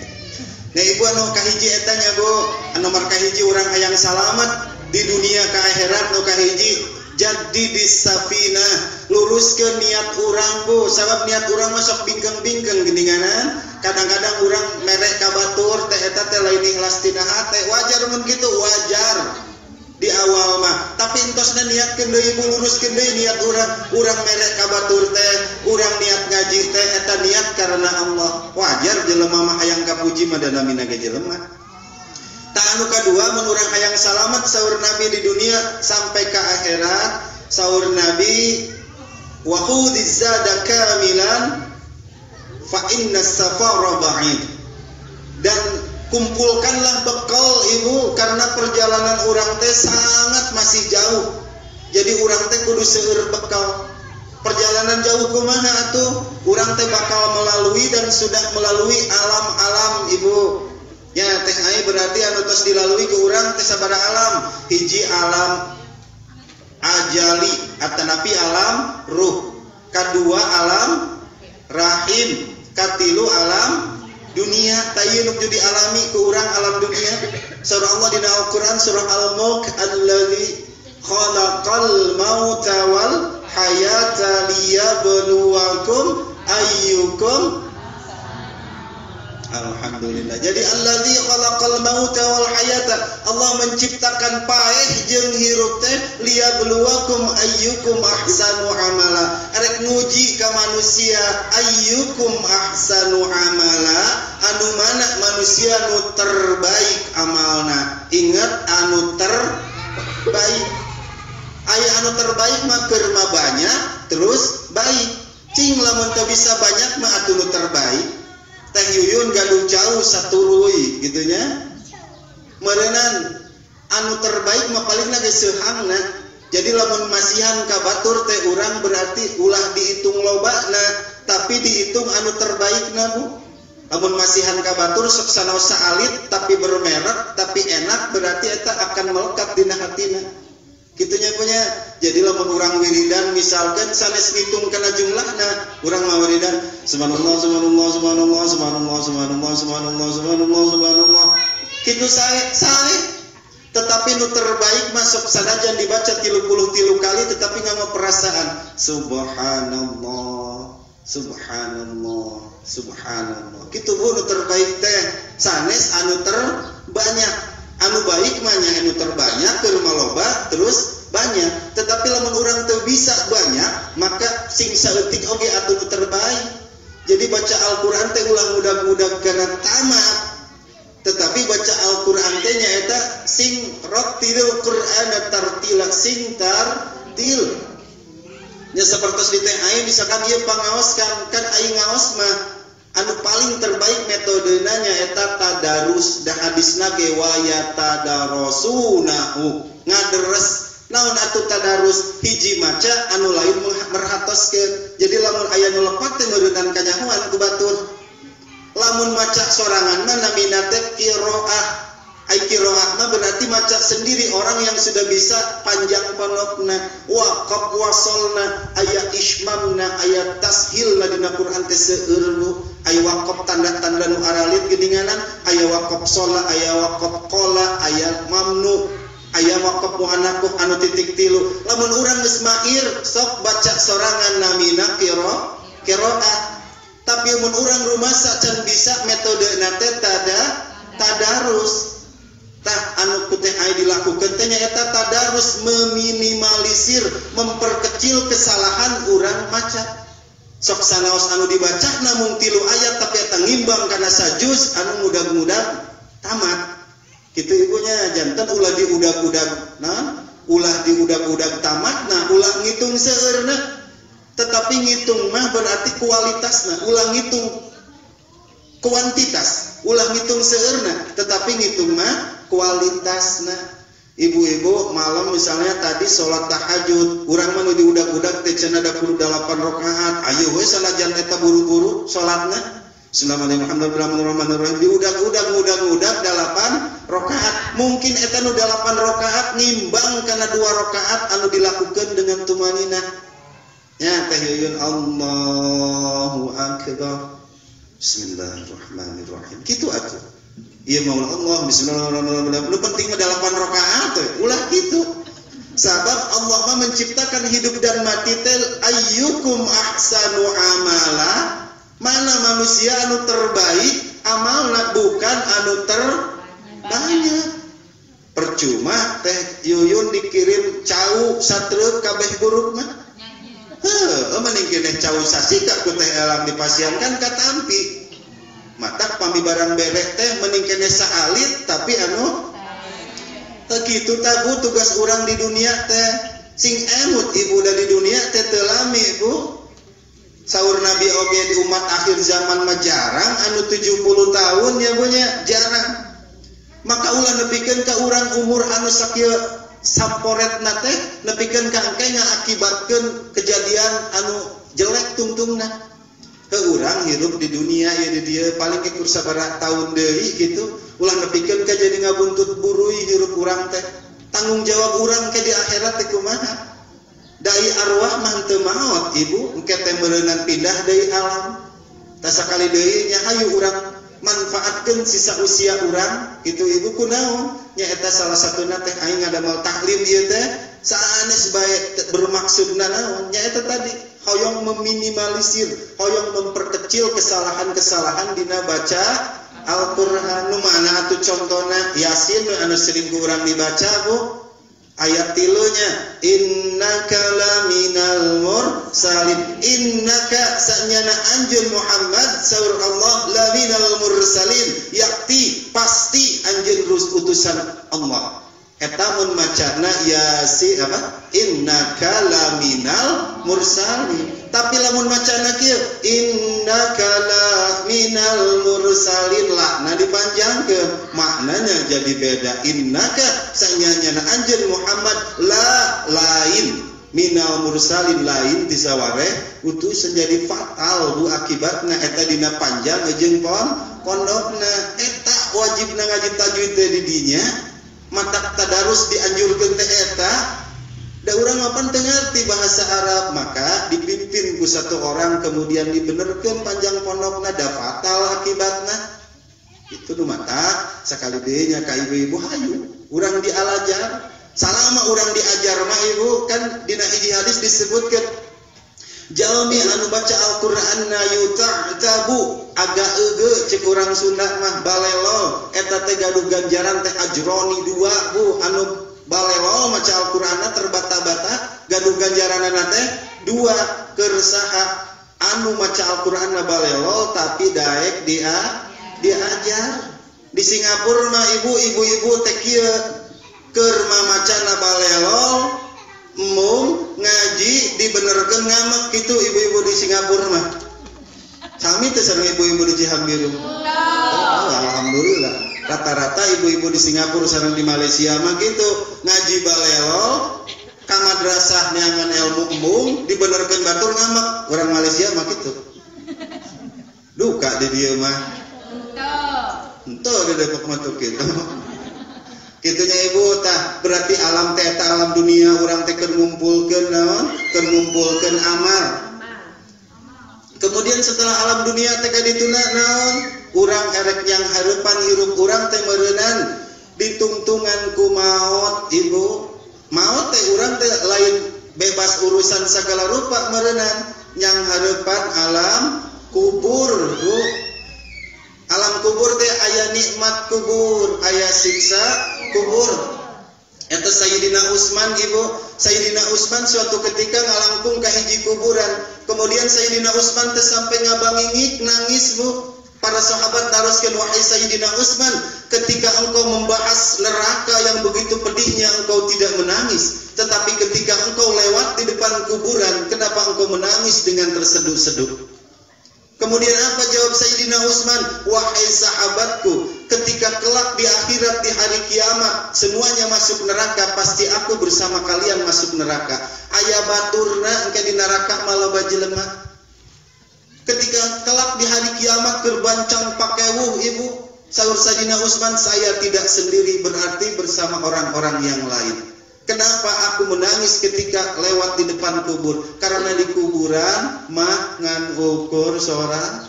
[SPEAKER 1] Nah ibu anu kahiji eta nya Bu, anu nomor kahiji urang hayang salamet di dunia ka akhirat nu kahiji jadi di safinah luruskeun niat urang Bu, sabab niat urang mah sok bingkeung-bingkeung geuninganan. Kadang-kadang urang merek ka batur teh eta teh lain ikhlas tina hate, wajar mun kitu wajar. Di awal mah tapi entosna niatkeun deui luruskeun deui niat urang merek ka batur teh urang niat ngaji teh eta niat karena Allah wajar jelema mah hayang kapuji mah dana mina ge jelema ta anu kadua mun urang hayang salamet saur Nabi di dunia sampai ke akhirat saur Nabi wa khudiz zada kamilan fa inna safara ba'id dan kumpulkanlah bekal ibu karena perjalanan urang teh sangat masih jauh. Jadi urang teh kudu seueur bekal. Perjalanan jauh kumaha atuh? Urang teh bakal melalui dan sudah melalui alam-alam ibu. Ya teh ai berarti anu tos dilalui ke urang teh sabaraha alam? Hiji alam ajali atanapi alam ruh. Kadua alam rahim. Katilu alam dunia tayyib jadi alami ke urang alam dunia. Surah Allah di Al-Qur'an surah Al-Mulk allazi khalaqal mauta wal hayata liyabluwakum ayyukum. Alhamdulillah. Jadi allazi khalaqal mauta wal hayata, Allah menciptakan paeh jeung hirup teh liyabluwakum ayyukum ahsanu amala. Arek nguji ka manusia ayyukum ahsanu amala, anu mana manusia nu terbaik amalna. Ingat anu terbaik. Aya anu terbaik mah keur mah banyak terus baik. Cing lamun teu bisa banyak mah atuh nu terbaik. Teh Yuyun gaduh jauh saturuy gitunya. Meureunnan anu terbaik mah palingna ge seuhangna. Jadi lamun masihan ka batur teh urang berarti ulah dihitung lobana, tapi dihitung anu terbaikna Bu. Lamun masihan ka batur sok sanaosa alit tapi bermerek tapi enak berarti eta akan melekat dina hatina. Kitunya punya. Jadi lamun urang wiridan misalkan sanes ngitung kana jumlahna, urang mah wiridan subhanallah subhanallah subhanallah subhanallah subhanallah subhanallah subhanallah subhanallah. Kitu sae. Tetapi nu terbaik masuk sanajan dibaca 33 kali tetapi nganggo perasaan subhanallah subhanallah subhanallah. Kitu Bu nu terbaik teh sanes anu terbanyak. Anu baik mah nya anu terbanyak keur maloba terus banyak. Tetapi lamun urang teu bisa banyak maka sing saeutik oge atuh terbaik. Jadi baca Al-Qur'an teh ulah mudag-mudag kana tamat. Tetapi baca Al-Qur'an teh nyaeta sing rattilil Qur'ana tartila sing tartil. Nya sapertos di teh aing misalkan ieu pangaoskan kan aing ngaos mah anu paling terbaik metodena nyaeta tadarus da hadisna ge waya tadarasunahu ngaderes. Naon atuh tadarus hiji maca anu lain merhatoskeun. Jadi lamun aya nu lepat teh meureunnan kanyahoan ku batur. Lamun maca sorangan mah namina teh qiraah. Ai qiraah mah berarti maca sendiri orang yang sudah bisa panjang ponokna, waqaf wasolna, aya ismamna, aya tashilna dina Quran teh seueur Bu. Aya waqaf tanda-tanda nu aralit geuninganan, aya waqaf shola, aya waqaf qola, aya mamnu, aya waqaf muannakuh anu titik tilu. Lamun urang geus mahir sok baca sorangan namina qiraah. Tapi mun urang rumasa can bisa metodena teh tadarus. Tah anu teh aya dilakukeun teh nyaeta tadarus meminimalisir, memperkecil kesalahan urang maca. Sok sanaos anu dibaca namung 3 ayat tapi eta ngimbang kana sajuz anu mudag-mudag tamat. Kitu ibunya janten ulah diudag-udag ulah diudag-udag tamatna ulah ngitung seueurna tetapi ngitung mah berarti kualitasna ulah ngitung kuantitas ulah ngitung seueurna tetapi ngitung mah kualitasna. Ibu-ibu malam misalnya tadi sholat tahajud urang mah nu diudag-udag teh cenah da kudu 8 rakaat ayo we sanajan eta buru-buru sholatna Bismillahirrahmanirrahim diudag-udag mudah-mudah 8 rakaat mungkin eta nu 8 rakaat nimbang kana 2 rakaat anu dilakukan dengan tumanina nya teh yuyun Allahu akbar Bismillahirrahmanirrahim kitu atuh. Iya mau Allah bismillahirrahmanirrahim. Lu penting mah 8 rakaat ulah gitu. Sabab Allah mah menciptakan hidup dan mati teh ayyukum ahsanu amala. Mana manusia anu terbaik amalna bukan anu terbanyak. Percuma teh yuyun dikirim cau satreuk kabeh buruk mah. Heuh, mending keneh cau sasika ku teh elang dipasiankan ka tampi. Matak pamibaran berek teh mending kene saalit tapi anu teu kitu tabu tugas urang di dunia teh sing emut ibu da di dunia teh teu lami Bu saur Nabi oge di umat akhir zaman mah jarang anu 70 tahun ya Bu nya jarang maka ulah nepikeun ka urang umur anu sakieu saporetna teh nepikeun ka engke ngakibatkeun kejadian anu jelek tungtungna. Urang hidup di dunia ya di dia paling ikur sabaraha tahun deui gitu ulah nepikeun ka jadi ngabuntut burui hirup urang teh tanggung jawab urang ke di akhirat teh kumaha dai arwah mah teu maot ibu engke teh meureunnan pindah deui alam tah sakali deui nya hayu urang manfaatkeun sisa usia urang kitu ibu kunaon nya eta salah satuna teh aing ngadamel taklim ieu teh sanes bae bermaksudna naon nya eta tadi hoyong meminimalisir, hoyong memperkecil kesalahan-kesalahan dina baca Al-Qur'an. Nu mana atuh contona Yasin anu sering urang dibaca Bu. Ayat 3 nya innaka laminal mursalin. Innaka sanyana anjeun Muhammad saur Allah laminal mursalin yakti pasti anjeun utusan Allah. Eta mun macana Yasin apa? Innaka laminal mursalin. Tapi lamun macana kieu innaka laminal mursalin lakna dipanjangkeun maknanya jadi beda. Innaka sanyana anjeun Muhammad lain minal mursalin lain tisaware utusan jadi fatal Bu akibatna eta dina panjang jeung pondokna eta wajibna ngaji tajwid teh di dinya. Matak tadarus dianjurkeun teh eta da urang mapan teu ngarti bahasa Arab maka dipimpin ku satu orang kemudian dibenerkeun panjang pondokna da fatal akibatna itu nu mata sakali deui nya ka ibu-ibu hayu urang dialajar salama urang diajar mah ibu kan dina hiji hadis disebutkeun jalmi anu baca Al-Qur'an na yuta'tabu aga euge cek urang Sunda mah balelo eta teh gaduh ganjaran teh ajroni 2 Bu anu balelo maca Al-Qur'anna terbata-bata gaduh ganjaranna teh 2 keur saha anu maca Al-Qur'anna balelo tapi daek diajar di Singapura mah ibu-ibu teh kieu keur mamacana balelo mung ngaji dibenerkeun ngamek kitu ibu-ibu di Singapura mah. Sami teh sareng ibu-ibu di Cihambiru. Oh, alhamdulillah. Rata-rata ibu-ibu di Singapura sareng di Malaysia mah gitu, ngaji balelo ka madrasah neangan ilmu embung dibenerkeun batur ngamek. Urang Malaysia mah gitu. Duka di dieu mah. Henteu di Depok mah tuh kitu. Kitunya ibu tah berarti alam teh alam dunia urang teh keur ngumpulkeun naon? Keur ngumpulkeun amal. Kemudian setelah alam dunia teh kadituna naon? Urang erek yang hareupan hirup urang teh meureunan ditungtungan ku maot ibu. Maot teh urang teh lain bebas urusan segala rupa meureunan yang hareupan alam kubur Bu. Alam kubur teh aya nikmat kubur, aya siksa kubur. Eta Sayyidina Utsman ibu, Sayyidina Utsman suatu ketika ngalangkung ka hiji kuburan. Kemudian Sayyidina Utsman teh sampai ngabangingik nangis Bu. Para sahabat taroskeun wahai Sayyidina Utsman, ketika engkau membahas neraka yang begitu pedihnya engkau tidak menangis, tetapi ketika engkau lewat di depan kuburan, kenapa engkau menangis dengan terseduh-seduh? Kemudian apa jawab Sayyidina Utsman? Wahai sahabatku, ketika kelak di akhirat di hari kiamat semuanya masuk neraka, pasti aku bersama kalian masuk neraka. Aya baturna engke di neraka maloba jelema. Ketika kelak di hari kiamat kerbancang pakewuh ibu, sahur Sayyidina Utsman, saya tidak sendiri, berarti bersama orang-orang yang lain. Kenapa aku menangis ketika lewat di depan kubur? Karena di kuburan mah ngan ukur sorangan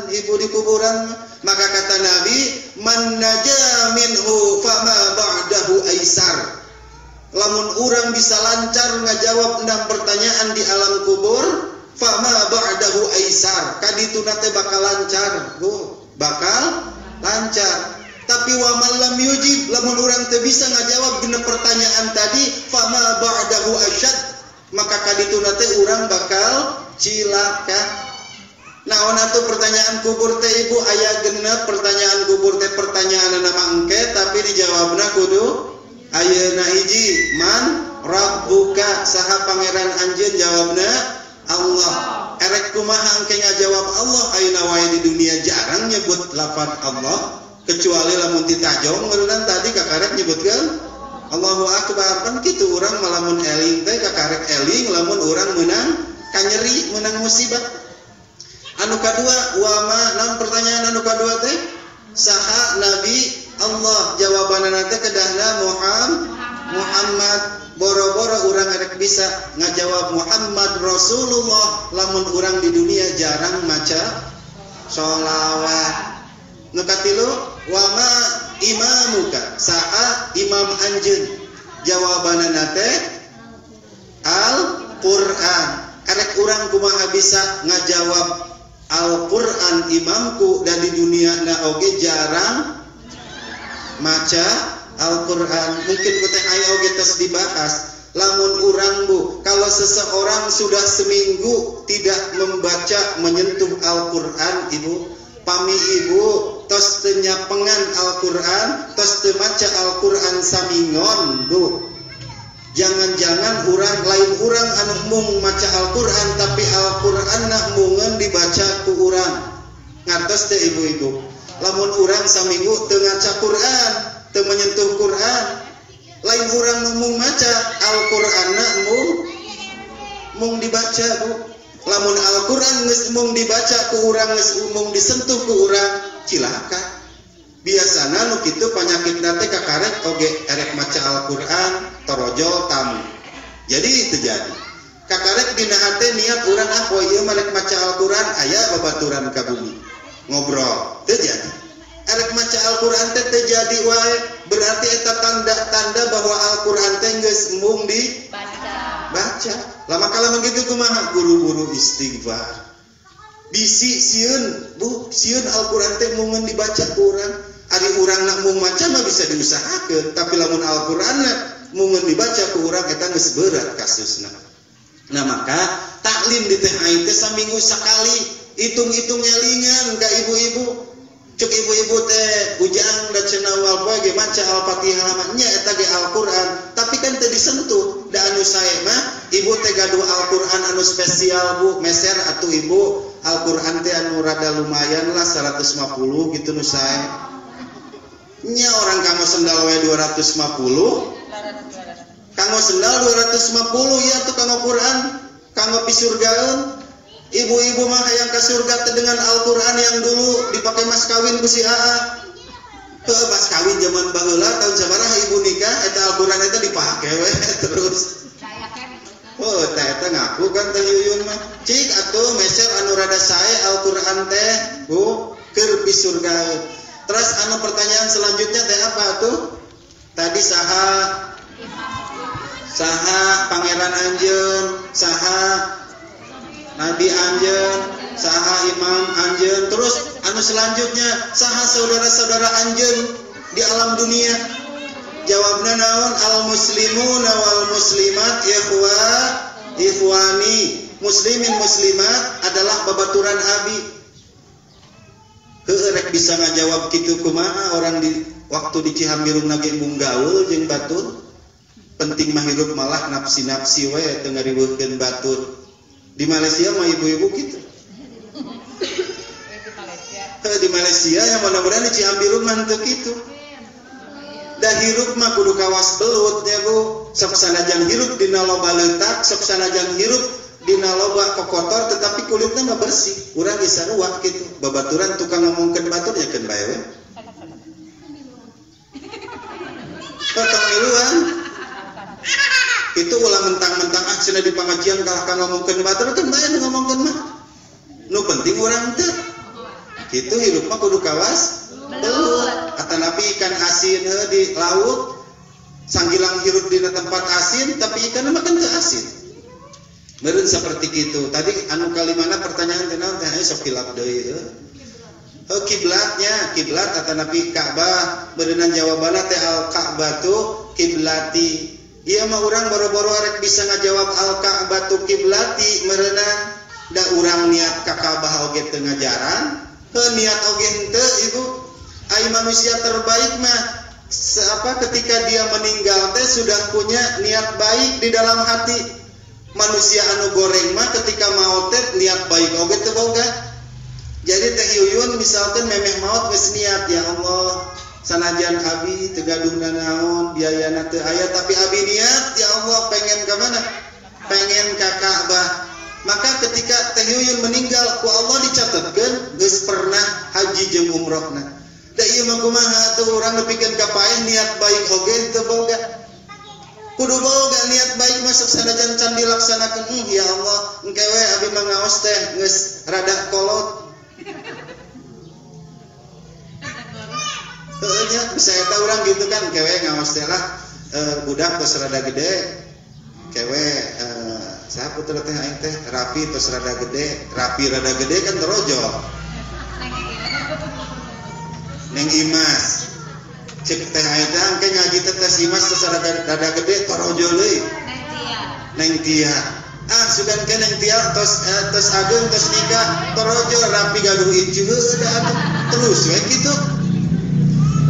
[SPEAKER 1] ibu di kuburan. Maka kata Nabi, man naja minhu fama ba'dahu aisar. Lamun urang bisa lancar ngajawab 6 pertanyaan di alam kubur, fama ba'dahu aisar. Kaditu nate bakal lancar, bakal lancar. Tapi wa man lam yujib, lamun urang teu bisa ngajawab dina pertanyaan tadi, fama ba'dahu asyad, maka kaditu nate urang bakal cilaka. Naon atuh pertanyaan kubur teh ibu? Aya genep pertanyaan kubur teh, pertanyaan nama engke tapi dijawabna kudu ayeuna hiji, man rabbuka, saha pangeran anjeun? Jawabna Allah. Erek kumaha engke ngajawab Allah? Ayeuna wae di dunia jarang nyebut lafaz Allah, kecuali lamun ditajong ngeureun tadi kakarek nyebutkeun Allahu Akbar. Kan kitu urang malamun eling teh kakarek eling lamun urang meunang kanyeri, meunang musibah. Anu kadua, wama, naon pertanyaan anu kadua teh? Saha nabi Allah? Jawabanna teh kedahna Muhammad. Boro-boro urang erek bisa ngajawab Muhammad Rasulullah lamun urang di dunia jarang maca sholawat. Nu katilu, wama imamuka, saha imam anjeun? Jawabanna teh Al-Qur'an. Erek urang kumaha bisa ngajawab Al-Qur'an imamku, dan di dunia na oge jarang maca Al-Qur'an. Mungkin kuteh aya oge tos dibahas. Lamun urang bu, kalau seseorang sudah seminggu tidak membaca menyentuh Al-Qur'an ibu, pami ibu tos teu nyapengan Al-Qur'an, tos teu maca Al-Qur'an samingon bu. Jangan-jangan urang lain urang anu mung maca Al-Qur'an, tapi Al-Qur'anna mungeun dibaca ku urang. Ngantos teh ibu-ibu, lamun urang saminggu teu ngaca Qur'an, teu menyentuh Qur'an, lain urang nu mung maca Al-Qur'anna mung dibaca bu. Lamun Al-Qur'an geus mung dibaca ku urang, geus mung disentuh ku urang, cilaka. Biasana nu kitu panyakit teh kakarek oge erek maca Al-Qur'an torojol tamu. Jadi terjadi kakarek dina hate niat urang poe ieu marek maca Al-Qur'an aya babaturan ka bumi ngobrol terjadi. Erek maca Al-Qur'an teh terjadi wae, berarti eta tanda-tanda bahwa Al-Qur'an teh geus mung dibaca. Lama kala begitu kumaha? Guru-guru istighfar. Bisi sieun bu, sieun Al-Qur'an teh mungeun dibaca ku urang. Ari urang nak mung maca mah bisa diusahakeun, tapi lamun Al-Qur'anna mungeun dibaca ku urang eta geus berat kasusna. Nah maka taklim di teh aing teh saminggu sakali, hitung-hitung nyalingan ka ibu-ibu. Cuk ibu-ibu teh bujang da cenah wal poe ge maca Al-Fatihah nya eta ge Al-Qur'an, tapi kan teu disentuh. Da anu sae mah ibu teh gaduh Al-Qur'an anu spesial bu, meser atuh ibu. Al-Qur'an teh anu rada lumayan lah 150 gitu nu sae. Nya orang kanggo sendal we 250. Kanggo sendal 250 ya tuh kanggo Quran, kanggo pisurgaeun. Ibu-ibu mah hayang ka surga teh dengan Al-Qur'an yang dulu dipakai mas kawin ku si AA. Heuh mas kawin zaman baheula tahun sabaraha ibu nikah eta Al-Qur'an eta dipake we terus. Oh teh eta ngaku kan teh yuyun mah. Cik atuh meser anu rada sae Al-Qur'an teh bu keur pisurgaeun. Terus anu pertanyaan selanjutnya teh apa tuh? Tadi saha pangeran anjeun, saha nabi anjeun, saha imam anjeun. Terus anu selanjutnya saha saudara-saudara anjeun di alam dunia? Jawabna naon? Al muslimuna wal muslimat ikhwani. Muslimin muslimat adalah babaturan abi. Rek bisa ngajawab kitu kumaha orang di waktu di Cihambirum nage munggaul jeung batur. Penting mah hirup malah nafsi-nafsi we teu ngariweuhkeun batur. Di Malaysia mah ibu-ibu kitu. Di Malaysia yang mudah-mudahan di Cihambirum mah teu kitu. Da hirup mah kudu kawas belut ya Bu. Sok sanajan hirup dina loba leutak, sok sanajan hirup dina loba kokotor tetapi kulitnya mah bersih. Urang geus sarua kitu. Babaturan tukang ngomongkeun batur ya keun bae we. Potong miluan. Itu ulah mentang-mentang cenah di pangajian kalah ka ngomongkeun batur keun bae nu ngomongkeun mah. Nu penting urang teu. Kitu hirup mah kudu kawas belut. Atanapi ikan asin di laut sanggilang hirup di tempat asin tapi ikan mah kan teu asin. Meureun saperti kitu. Tadi anu kalimana pertanyaan teh naon teh sok kilap deui heuh. Kiblatnya, kiblat atanapi Ka'bah, beureunan jawabanna teh al-Ka'batu kiblati. Ieu mah urang boro-boro arek bisa ngajawab al-Ka'batu kiblati meureunna da urang niat ka Ka'bah oge teu ngajaran. Niat oge henteu Ibu. Ai manusia terbaik mah ketika dia meninggal teh sudah punya niat baik di dalam hati. Manusia anu goreng mah ketika maot teh niat baik oge teu boga. Jadi teh Yuyun misalkan memeh maot geus niat ya Allah sanajan abi teu gadungna naon biayana teu aya tapi abi niat ya Allah pengen ka mana? Pengen ka Ka'bah. Maka ketika teh Yuyun meninggal ku Allah dicatetkeun geus pernah haji jeung umrohna. Da ieu mah kumaha atuh urang nepikeun ka paeh niat baik oge teu boga. Kudu boga niat baik masuk sanajan can dilaksanakeun ya Allah engke we abi mah ngaos teh geus rada kolot. Heuh nya bisa eta urang gitu kan kewe ngaos teh lah budak tos rada gede kewe saha putra teh aing teh rapi tos rada gede rapi rada gede kan terojo Neng Imas cek teh aing teh engke ngaji teh Imas tos rada gede terojo deui Neng Tia sugan ke Neng Tia tos adeung tos nikah terojo rapi gaduh ieu terus we kitu.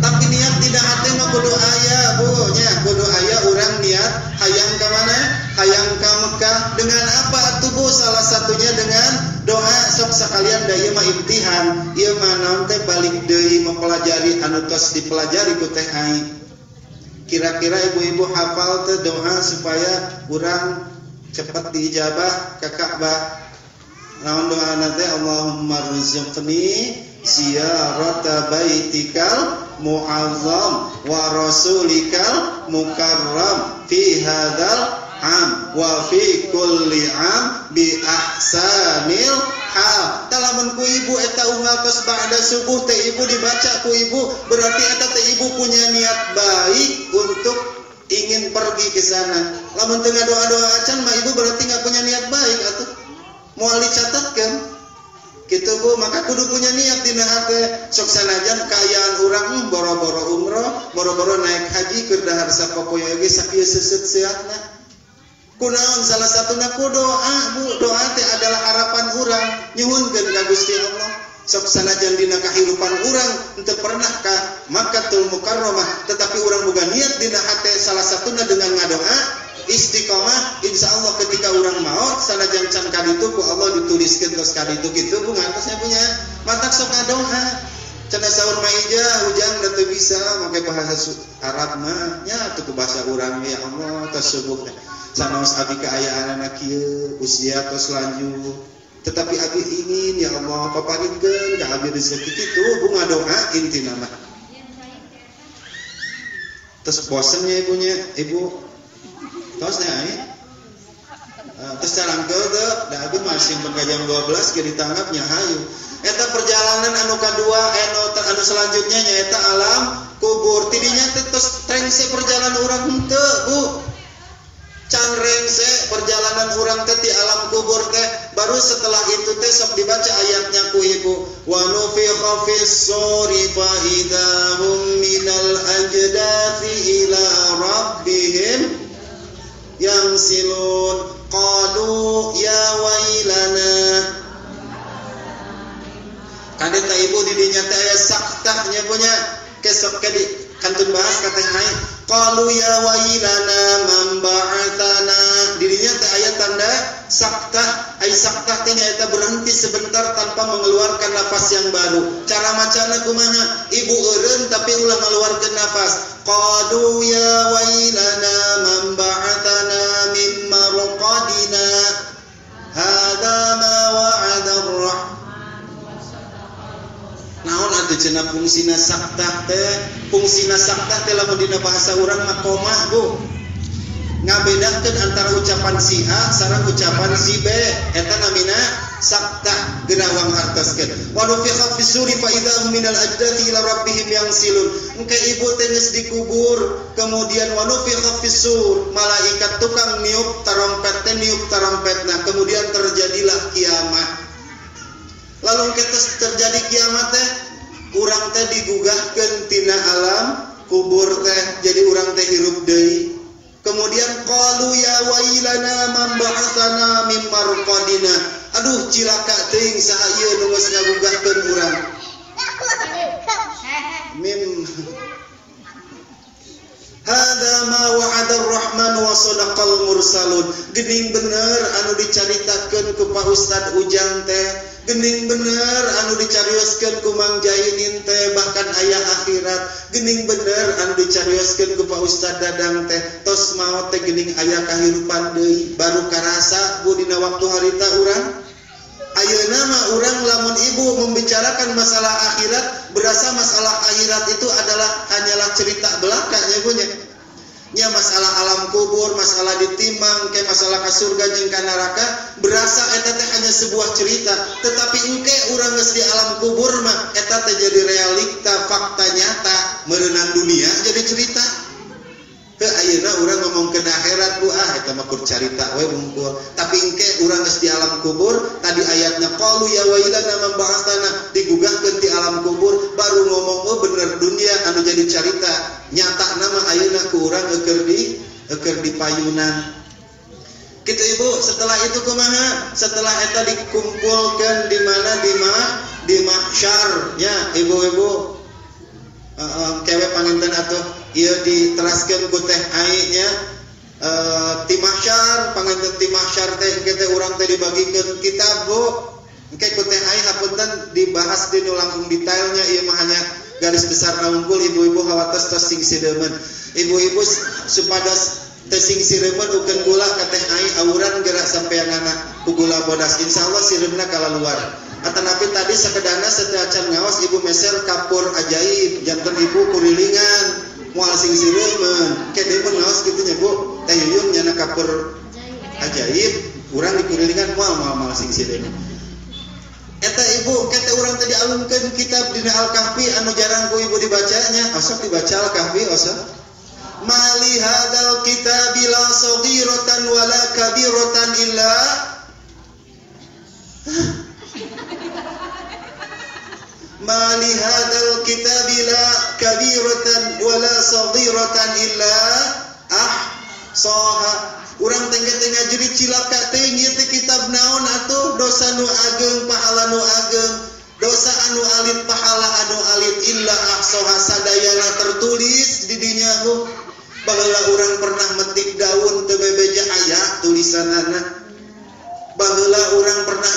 [SPEAKER 1] Tapi niat tidak hati mah kudu aya Bu nya kudu aya urang niat hayang ka mana? Hayang ka Mekah dengan apa atuh Bu? Salah satunya dengan doa sok sakalian da ieu mah imtihan. Ieu mah naon teh balik deui mempelajari anu tos dipelajari ku teh aing. Kira-kira ibu-ibu hafal teh doa supaya urang cepat diijabah ka Ka'bah. Naon doana teh Allahumma rzuqni ziyarata baitikal mu'azzam wa rasulikal mukarram fi hadzal am wa fi kulli am bi ahsanil hal. Talamun ku ibu eta unggal tos ba'da subuh teh ibu dibaca ku ibu berarti eta teh ibu punya niat baik untuk ingin pergi ke sana. Lamun teu ngadoa-doa acan mah ibu berarti enggak punya niat baik atuh. Moal dicatatkeun. Gitu Bu, maka kudu punya niat dina hate sok sanajan kaayaan urang boro-boro umroh, boro-boro naik haji keur dahar sapopoe ge sakieu seuseut sehatna. Kunaon salah satuna ku doa Bu, doa teh adalah harapan urang nyuhunkeun ka Gusti Allah. Sok sanajan dina kahirupan urang teu pernah ka Makkatul Mukarramah, tetapi urang boga niat dina hate salah satuna dengan ngadoa istiqomah insyaallah ketika urang maot sanajan can kaditu ku Allah dituliskeun tos kaditu kitu Bu ngantosnya punya matak sok ngadoa cenah saur maija ujang da teu bisa make bahasa Arab mah nya atuh ku bahasa urang ya Allah tos subuh teh sanaos abi kaayaan kieu usia tos lanjut tetapi abi ingin ya Allah paparinkeun ka abi rezeki kitu Bu ngadoa intina mah tos bosennya ibunya ibu tos teh ai terus carangkeun teh da abi masih pun ka jam 12 ge ditanggapnya hayu eta perjalanan anu kadua anu selanjutnya nyaeta alam kubur tidinya teh tos trengse perjalanan urang henteu Bu can rengse perjalanan urang teh ti alam kubur teh baru setelah itu teh sok dibaca ayatnya ku ibu wa nufikha fis suri fa idahum minal ajdathi ila rabbihim yang silun qalu ya wailana kadeta ibu didinya ibunya kesok ke di kantun bahas kata hai qalu ya wailana man ba'atsana dirinya teh aya tanda sakta ai sakta teh nyaeta berhenti sebentar tanpa mengeluarkan nafas yang baru. Cara macana kumaha? Ibu eureun tapi ulah ngeluarkeun nafas. Qalu ya wailana man ba'atsana min marqadina hadza ma wa'ada ar-rahman. Naon atuh cenah fungsina sakta teh? Fungsina sakta teh lamun dina bahasa urang mah koma, Bu. Ngabedakeun antara ucapan si A sareng ucapan si B eta namina sakta gerawang hartoskeun. Wa nufikha fis-suri fa idza hum minal ajdathi ila rabbihim yangsilun. Engke ibu teh geus dikubur, kemudian wa nufikha fis-sur, malaikat tukang niup tarompet teh niup tarompetna, kemudian terjadilah kiamat. Lalu engke terjadi kiamat teh urang teh digugahkeun tina alam kubur teh jadi urang teh hirup deui. Kemudian qalu ya wailana man ba'atsana min marqadina. Aduh cilaka teuing saha ieu nu geus ngagugahkeun urang. Min hadza ma wa'ada ar-rahman wa sadaqal mursalun. Geuning bener anu dicaritakeun ku Pak Ustad Ujang teh. Geuning bener anu dicarioskeun ku Mang Jainin teh bahkan aya akhirat. Geuning bener anu dicarioskeun ku Pak Ustad Dadang teh tos maot teh geuning aya kahirupan deui baru karasa Bu dina waktu harita urang. Ayeuna mah urang lamun ibu membicarakan masalah akhirat berasa masalah akhirat itu adalah hanyalah cerita belaka nya Bu nya. Nya masalah alam kubur, masalah ditimbang, ke masalah ka surga jeung ka neraka, berasa eta teh hanya sebuah cerita, tetapi engke urang geus di alam kubur mah eta teh jadi realita, fakta nyata, meureunang dunia jadi cerita. Teu ayeuna urang ngomongkeun akhirat Bu eta mah kur carita we bungkul. Tapi engke urang geus di alam kubur, tadi ayatna qalu ya wailana man ba'atsana digugahkeun di alam kubur, baru ngomong oh bener dunia anu jadi carita. Nyata nama ayeuna ku urang eukeur di payunan. Kitu Ibu, setelah itu kumaha? Setelah eta dikumpulkeun di mana di mahsyar nya ibu-ibu. Kewe panginten atuh ieu diteraskeun ku teh ai nya ti mahsyar, panginten ti mahsyar teh engke teh urang teh dibagikeun kitab Bu. Engke ku teh ai hapunten dibahas di nu langkung detailnya ieu mah hanya garis besar naungkul ibu-ibu hawatos tos sing siremen. Ibu-ibu supados teh sing siremen ukeun gula ka teh ai auran gerak sampeanana ku gula bodas. Insyaallah siremna kalaluar. Atanapi tadi sakedana sedacan ngaos ibu meser kapur ajaib janten ibu kurilingan moal sing siremen. Ke deui ngaos kitu nya Bu. Teh yuyung nyana kapur ajaib urang dikurilingan moal sing siremen. Eta ibu kata urang tadi alungkeun kitab dina Al-Kahfi anu jarang ku ibu dibacanya. Osok dibaca Al-Kahfi osok. Mali hadzal kitabi la saghiratan wala kabiratan illa Mali hadzal kitabi la kabiratan wala saghiratan illa ahsaha. Urang tengah-tengah jadi cilaka teh ieu teh kitab naon atuh dosa nu ageung pahala nu ageung dosa anu alit pahala anu alit illa ahsaha sadayana tertulis di dinya Bu. Baheula urang pernah metik daun teu bebeja aya tulisanana. Baheula urang pernah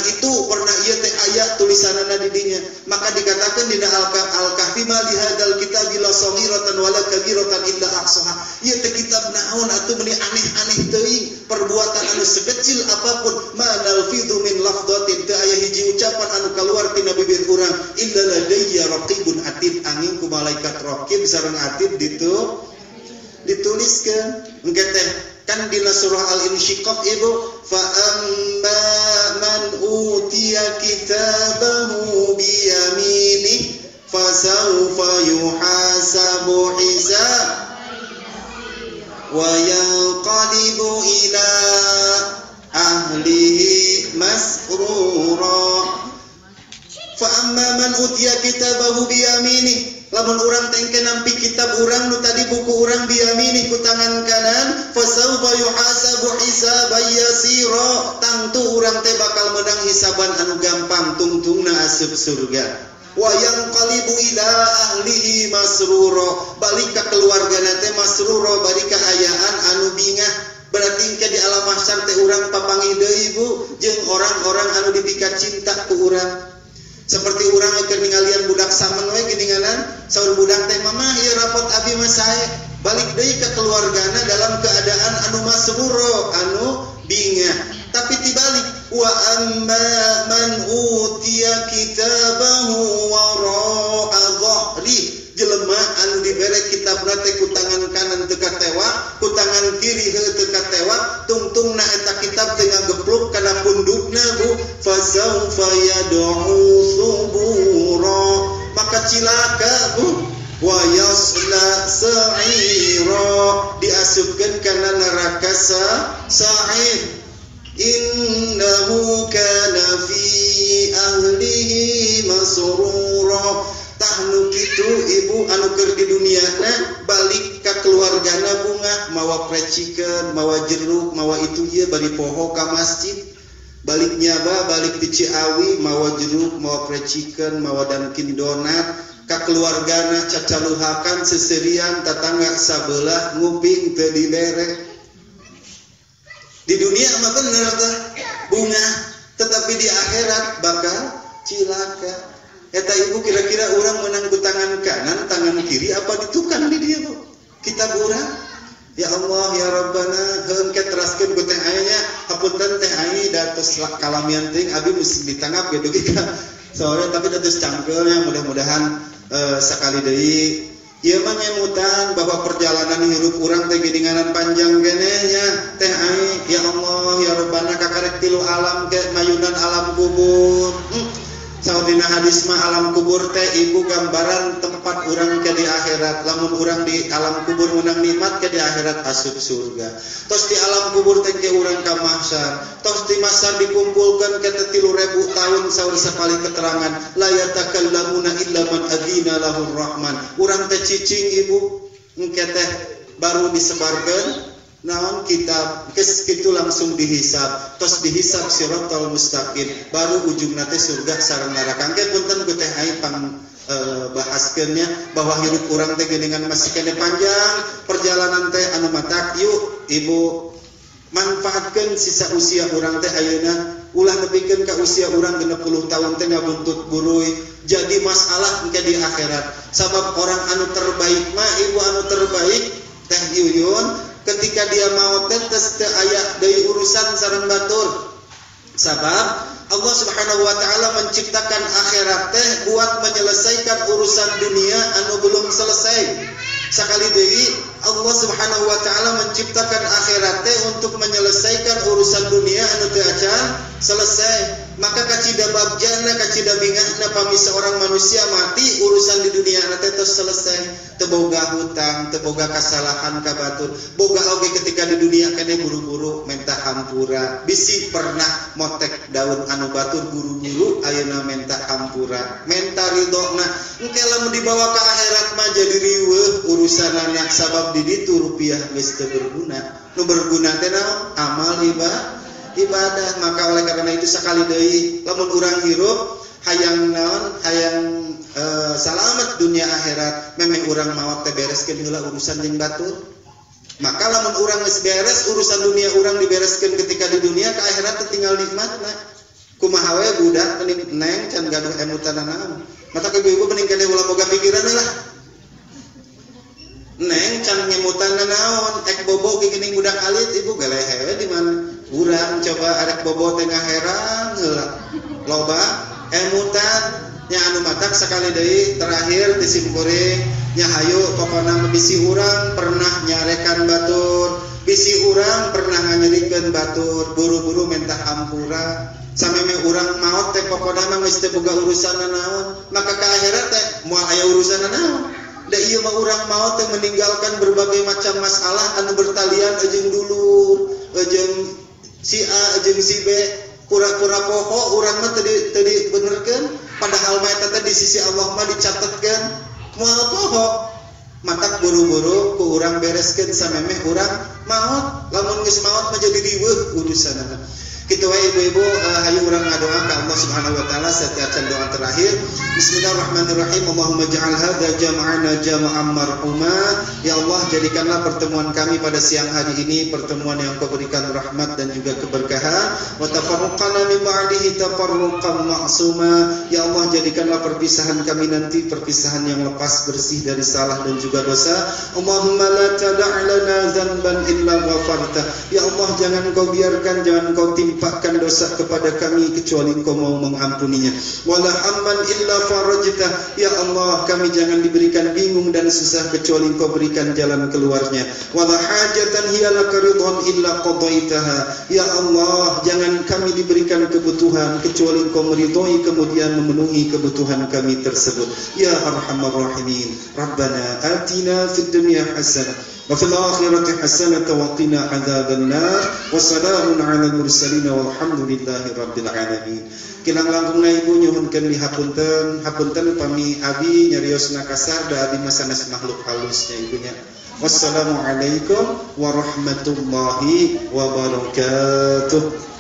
[SPEAKER 1] ieu teh aya tulisanana di dinya. Maka dikatakan dina Al-Kahfi ma li hadzal kitabi la saghiratan wala kabiratan illa ahsaha. Ieu teh kitab naon atuh meuni aneh-aneh teuing perbuatan anu sekecil apapun ma nalfidhu min lafdhatin teu aya hiji ucapan anu kaluar tina bibir urang illa ladayya raqibun atid angin ku malaikat raqib sareng atid dituliskeun. Engke teh kan dina surah Al-Insyiqaq Ibu fa amma man utiya kitabahu bi yaminih fasawfa yuhasabu hisab wa yanqalibu ila ahlihi masrura. Fa amma man utiya kitabahu bi yaminih, lamun urang teh engke nampi kitab urang nu tadi buku urang bi yaminih ku tangan kanan, fasawfa yuhasabu hisaban yasira, tangtu urang teh bakal menang hisaban anu gampang tungtungna asup surga. wa yanqalibu ila ahlihi masrura, balik ka keluargana teh masrura, bari ka ayaan anu bingah. Berarti engke di alam mahsyar teh urang papangi deui Bu jeung orang-orang anu dipikat cinta ku urang. Seperti urang keur ningalian budak samen we geuninganan, saur budak teh mamah ieu rapot abi mah sae. Balik deui ka keluargana dalam keadaan anu masrura, anu bingah. Tapi dibalik, wa amma man utiya kitabahu wara'a dhahri, jelema anu dibere kitabna teh ku tangan kanan teu katewa, ku tangan kiri teu katewa, tungtungna eta kitab teh ngagepluk kana pundukna Bu, fasaufa yad'u subura, maka cilaka Bu, wa yasla sa'ira, diasupkeun kana neraka sa'ir. Innahu kana fi ahlihi masrura, tahnu kitu ibu anu keur di duniana balik ka keluargana bunga mawa precikeun, mawa jeruk, mawa itu ieu bari poho ka masjid, balik nyaba balik di Ciawi mawa jeruk, mawa precikeun, mawa Dunkin Donat ka keluargana cacaluhakan seserian tatangga sabelah nguping teu dibere. Di dunia mah bener teh bunga, tetapi di akhirat bakal cilaka. Eta ibu kira-kira urang meunang ku tangan kanan, tangan kiri apa ditukang di dieu Bu? Kitab urang. Ya Allah ya Rabbana, heun ke teraskeun ku teh aya nya, hapunten teh ai da tos kalamian teuing abi mesti ditanggap ge dugi ka. Soalnya tapi da tos cangkeulnya mudah-mudahan sakali deui ieu mah nyemutan bahwa perjalanan hirup urang teh geuninganan panjang keneh nya teh ai ya Allah ya Rabbana kakarek tilu alam ke mayunan alam kubur. Saudina hadis mah alam kubur teh ibu gambaran tempat urang ke di akhirat. Lamun urang di alam kubur menang nikmat ke di akhirat asup surga. Tos di alam kubur teh ke urang ka mahsyar. Tos di mahsyar dikumpulkeun ke 3000 tahun saur sapali keterangan. La yatakallamuna illa man adzina lahur rahman. Urang teh cicing ibu engke teh baru disebarkeun naon kitab geus kitu langsung dihisab, tos dihisab siratal mustaqim, baru ujungna teh surga sareng neraka. Engke punten ku teh ai pang bahaskeunnya bahwa hirup urang teh geuningan masih kene panjang, perjalanan teh anu matak. Yuk ibu manfaatkeun sisa usia urang teh ayeuna, ulah nepikeun ka usia urang 60 tahun teh ngabuntut buruy. Jadi masalah engke di akhirat. Sabab orang anu terbaik mah ibu anu terbaik teh Yuyun ketika dia maot teh teu aya deui urusan sareng batur. Sabab Allah Subhanahu wa taala menciptakan akhirat teh buat menyelesaikan urusan dunia anu belum selesai. Sakali deui Allah Subhanahu wa taala menciptakan akhirat teh untuk menyelesaikan urusan dunia anu teu acan selesai. Maka kacida bagjana kacida bingahna pami seorang manusia mati urusan di dunia teh tos selesai. Teu boga hutang, teu boga kasalahan ka batur. Boga oge ketika di dunia kene buru-buru menta hampura. Bisi pernah motek daun anu batur buru-buru ayeuna menta hampura. Menta ridona. Engke lamun dibawa ka akhirat mah jadi riweuh urusanana sabab di ditu rupiah geus teu berguna. Nu berguna teh naon? Amal ibadah. Maka oleh karena itu sakali deui lamun urang hirup hayang naon hayang salamet dunia akhirat memeh urang maot teh bereskeun heula urusan jeung batur. Maka lamun urang geus beres urusan dunia urang dibereskeun ketika di dunia ka akhirat teh tinggal nikmatna. Kumaha we budak neng can gaduh emutan naon. Mata ke ibu mending kene ulah boga pikiran lah. Neng can ngemutan naon ek bobo geuning budak alit ibu galehe di mana? Urang coba arek bobo tengah heran heula. Loba emutan nya anu matak sakali deui terakhir disimkuring nya hayu pokona bisi urang pernah nyarekan batur, bisi urang pernah nganyerikeun batur, buru-buru minta ampura. Sameme urang maot teh pokona mah geus teu boga urusan naon, maka ka akhirat teh moal aya urusan naon. Da ieu mah urang maot teh meninggalkan berbagai macam masalah anu bertalian jeung dulur, jeung si A jeung si B, pura-pura poho urang mah teu dibenerkeun, padahal mah eta teh di sisi Allah mah dicatetkeun moal poho. Matak buru-buru ku urang bereskeun samemeh urang maot, lamun geus maot mah jadi riweuh urusanana. Kita ibu-ibu hayu urang ngadoa ka Allah Subhanahu wa taala setiap doa terakhir. Bismillahirrahmanirrahim. Allahumma ja'al hadza jam'ana jama'an marhuma. Ya Allah, jadikanlah pertemuan kami pada siang hari ini pertemuan yang Kau berikan rahmat dan juga keberkahan. Wa tafarruqana min ba'dihi tafarruqan ma'suma. Ya Allah, jadikanlah perpisahan kami nanti perpisahan yang lepas bersih dari salah dan juga dosa. Allahumma la tada' lana dzanban illa ghafarta. Ya Allah, jangan Kau biarkan, jangan Kau timpakan dosa kepada kami kecuali Kau mau mengampuninya. Wala hamman illa farajta. Ya Allah, kami jangan diberikan bingung dan susah kecuali Kau berikan jalan keluarnya. Wala hajatan hiya laka ridwan illa qadaitaha. Ya Allah, jangan kami diberikan kebutuhan kecuali Kau meridhoi kemudian memenuhi kebutuhan kami tersebut. Ya arhamar rahimin. Rabbana atina fid dunya hasanah wa fil akhirati hasanah wa qina adzabannar. Wassalamun alal mursalin walhamdulillahi rabbil alamin. Kilang langkungna ibu nyuhunkeun dihapunten, hapunten pami abi nyariosna kasar da abi masanes makhluk halusnya ibunya. Wassalamualaikum warahmatullahi wabarakatuh.